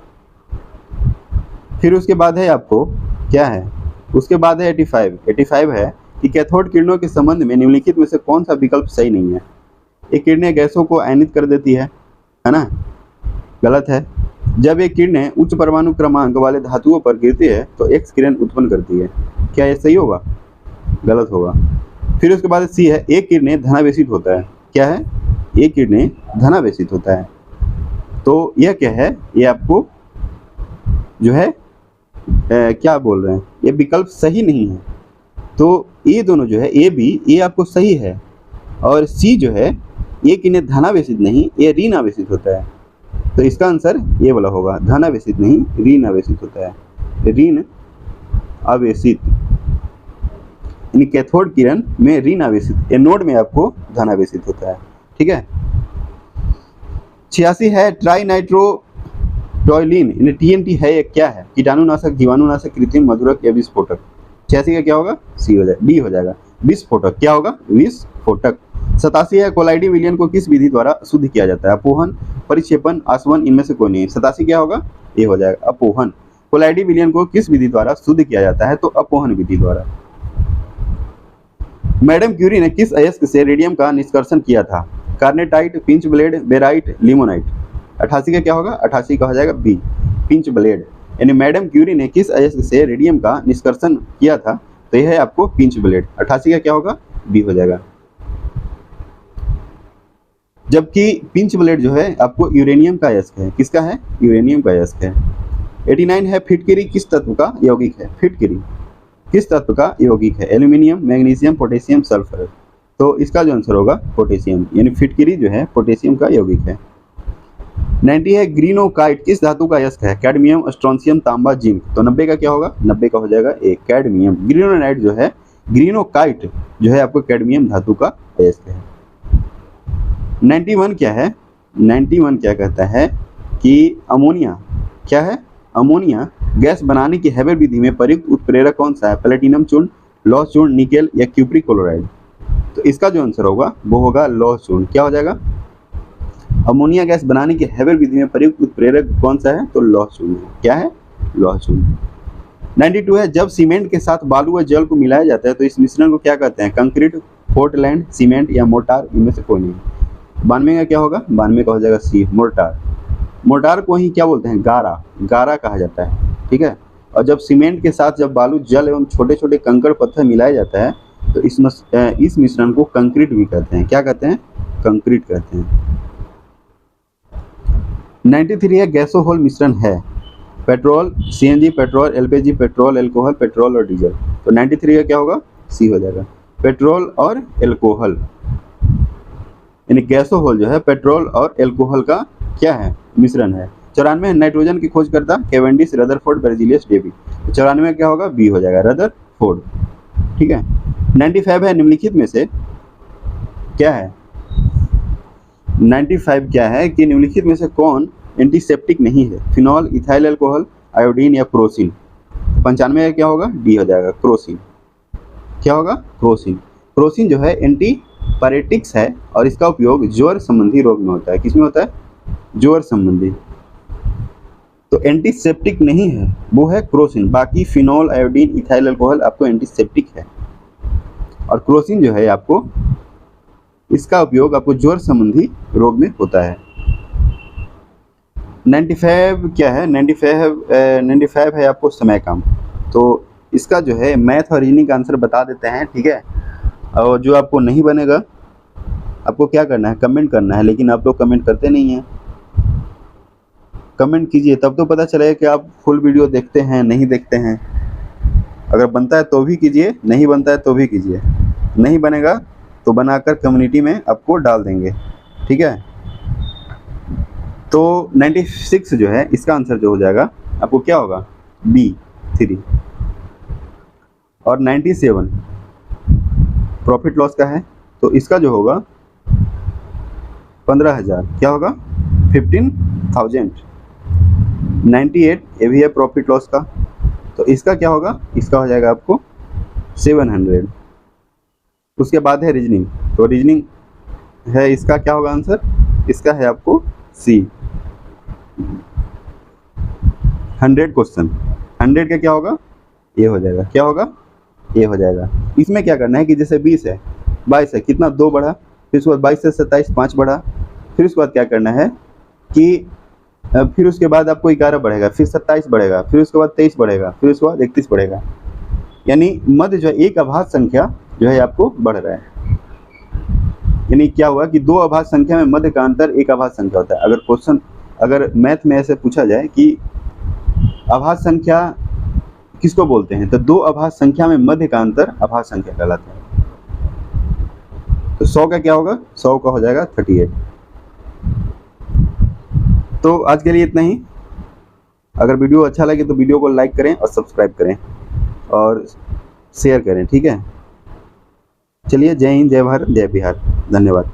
फिर उसके बाद है आपको क्या है? उसके बाद है 85 है कि कैथोड किरणों के संबंध में निम्नलिखित में से कौन सा विकल्प सही नहीं है? ये किरणें गैसों को आयनित कर देती है ना? गलत है। जब ये किरणें उच्च परमाणु क्रमांक वाले धातुओं पर गिरती है तो एक्स किरण उत्पन्न करती है। क्या ये सही होगा? गलत होगा। फिर उसके बाद सी है एक किरणें धनावेशित होता है। क्या है? एक किरणें धनावेशित होता है। तो यह क्या है? ये आपको जो है क्या बोल रहे हैं, ये विकल्प सही नहीं है। तो ये दोनों जो है ए बी, ये आपको सही है, और सी जो है ये किन्हें धनावेशित नहीं, ये ऋण आवेशित होता है। तो इसका आंसर ये वाला होगा, धनावेशित नहीं ऋण आवेशित होता है। ऋण आवेशित यानी कैथोड किरण में ऋण आवेशित, एनोड में आपको धनावेशित होता है। ठीक है। 86 है ट्राई नाइट्रोटोइलिन यानी TNT है, ये क्या है? कीटाणुनाशक, जीवाणुनाशक, कृत्रिम मधुरक या विस्फोटक। 86 का क्या होगा? सी हो जाएगा, डी हो जाएगा, विस्फोटक। क्या होगा? विस्फोटक। 87 है कोलाइडी विलयन को किस विधि द्वारा शुद्ध किया जाता है? अपोहन, परिक्षेपण, आसवन, इनमें से कोई नहीं। 87 क्या होगा? ये हो जाएगा अपोहन। कोलाइडी विलयन को किस विधि द्वारा शुद्ध किया जाता है? तो अपोहन विधि द्वारा। मैडम क्यूरी ने किस अयस्क से रेडियम का निष्कर्षण किया था? कार्नेटाइट, पिंच ब्लेड, बेराइट, लिमोनाइट। 88 का क्या होगा? 88 का हो जाएगा बी, पिंच ब्लेड। यानी मैडम क्यूरी ने किस अयस्क से रेडियम का निष्कर्षण किया था? तो यह है आपको पिंच ब्लेड। 88 का क्या होगा? बी हो जाएगा। जबकि पिंच ब्लेड जो है आपको यूरेनियम का अयस्क है। किसका है? यूरेनियम का अयस्क है। 89 है फिटकिरी किस तत्व का यौगिक है? फिटकिरी किस तत्व का यौगिक है? Aluminium, magnesium, potassium, sulphur. तो इसका जो आंसर होगा पोटेशियम, यानी फिटकिरी जो है पोटेशियम का यौगिक है। 90 है ग्रीनोकाइट किस धातु का अयस्क है? कैडमियम, स्ट्रोंशियम, तांबा, जिंक। तो 90 का क्या होगा? 90 का हो जाएगा ए, कैडमियम। ग्रीनोनाइट जो है, ग्रीनोकाइट जो है आपको कैडमियम धातु का अयस्क है। 91 क्या है? 91 क्या कहता है कि अमोनिया, क्या है? अमोनिया गैस बनाने की हैबर विधि में प्रयुक्त उत्प्रेरक कौन सा है? प्लेटिनम चूर्ण, लौह चूर्ण, निकेल या क्यूप्रिक क्लोराइड। तो इसका जो आंसर होगा वो होगा लौह चूर्ण। क्या हो जाएगा? अमोनिया गैस बनाने की हैबर विधि में प्रयुक्त उत्प्रेरक कौन सा है? तो लौह चूर्ण है। क्या है? लौह चूर्ण। 92 है जब सीमेंट के साथ बालू व जल को मिलाया जाता है तो इस मिश्रण को क्या कहते हैं? कंक्रीट, पोर्टलैंड, सीमेंट या मोर्टार, इनमें से कोई नहीं। 92 का क्या होगा? 92 का हो जाएगा सी, मोर्टार। मोर्टार को ही क्या बोलते हैं? गारा, गारा कहा जाता है। ठीक है। और जब सीमेंट के साथ जब बालू, जल एवं छोटे छोटे कंकड़ पत्थर मिलाया जाता है तो इस मिश्रण को कंक्रीट भी कहते हैं। क्या कहते हैं? कंक्रीट कहते हैं। 93 है गैसोहोल मिश्रण है? Petrol, CNG, petrol, LPG, petrol, alcohol, petrol और डीजल। तो 93 का क्या होगा? सी हो जाएगा, पेट्रोल और एल्कोहल। यानी गैसोहोल जो है पेट्रोल और एल्कोहल का क्या है? मिश्रण है। 94 नाइट्रोजन की खोज करता? Cavendish, Rutherford, Berzelius, Davy. तो 94 क्या होगा? बी हो जाएगा, रदरफोर्ड। ठीक है। 95 है निम्नलिखित में से क्या है? 95 क्या है कि निम्नलिखित में से कौन एंटीसेप्टिक नहीं है? फिनॉल, इथाइल अल्कोहल, आयोडीन या क्रोसिन। 95 का क्या होगा? डी हो जाएगा, क्रोसिन। क्या होगा? क्रोसिन। क्रोसिन जो है एंटीपायरेटिक्स है और इसका उपयोग ज्वर संबंधी रोग में होता है। किसमें होता है? ज्वर संबंधी। तो एंटीसेप्टिक नहीं है, वो है क्रोसिन। बाकी फिनॉल, आयोडीन, इथाइल अल्कोहल आपको एंटीसेप्टिक है और क्रोसिन जो है आपको, इसका उपयोग आपको ज्वर संबंधी रोग में होता है। 95 क्या है? 95 है आपको समय काम। तो इसका जो है मैथ और रीजनिंग का आंसर बता देते हैं। ठीक है। और जो आपको नहीं बनेगा आपको क्या करना है? कमेंट करना है, लेकिन आप लोग कमेंट करते नहीं हैं। कमेंट कीजिए तब तो पता चलेगा कि आप फुल वीडियो देखते हैं नहीं देखते हैं। अगर बनता है तो भी कीजिए, नहीं बनता है तो भी कीजिए। नहीं बनेगा तो बनाकर कम्युनिटी में आपको डाल देंगे। ठीक है। तो 96 जो है इसका आंसर जो हो जाएगा आपको क्या होगा? B3। और 97 प्रॉफिट लॉस का है तो इसका जो होगा 15,000। क्या होगा? 15,000। 98 ये भी है प्रॉफिट लॉस का, तो इसका क्या होगा? इसका हो जाएगा आपको 700। उसके बाद है रीजनिंग। तो रीजनिंग है, इसका क्या होगा आंसर? इसका है आपको सी, 100 क्वेश्चन। 100 का क्या होगा? ये हो जाएगा। क्या होगा? ये हो जाएगा। इसमें क्या करना है कि जैसे 20 है, 22 है, कितना 2 बढ़ा, फिर उसके बाद 22 से 27 5 बढ़ा, फिर उसके बाद क्या करना है कि फिर उसके बाद आपको 11 बढ़ेगा, फिर 27 बढ़ेगा, फिर उसके बाद 23 बढ़ेगा, फिर उसके बाद 31 बढ़ेगा। यानी मध्य जो है एक अभाज्य संख्या जो है आपको बढ़ रहा है। यानी क्या हुआ कि दो अभाज्य संख्या में मध्य का अंतर एक अभाज्य संख्या होता है। अगर मैथ में ऐसे पूछा जाए कि अभाज्य संख्या किसको बोलते हैं, तो दो अभाज्य संख्या में मध्य का अंतर अभाज्य संख्या कहलाता है। तो 100 का क्या होगा, 100 का हो जाएगा 38। तो आज के लिए इतना ही। अगर वीडियो अच्छा लगे तो वीडियो को लाइक करें और सब्सक्राइब करें और शेयर करें, ठीक है। चलिए, जय हिंद, जय भारत, जय बिहार, धन्यवाद।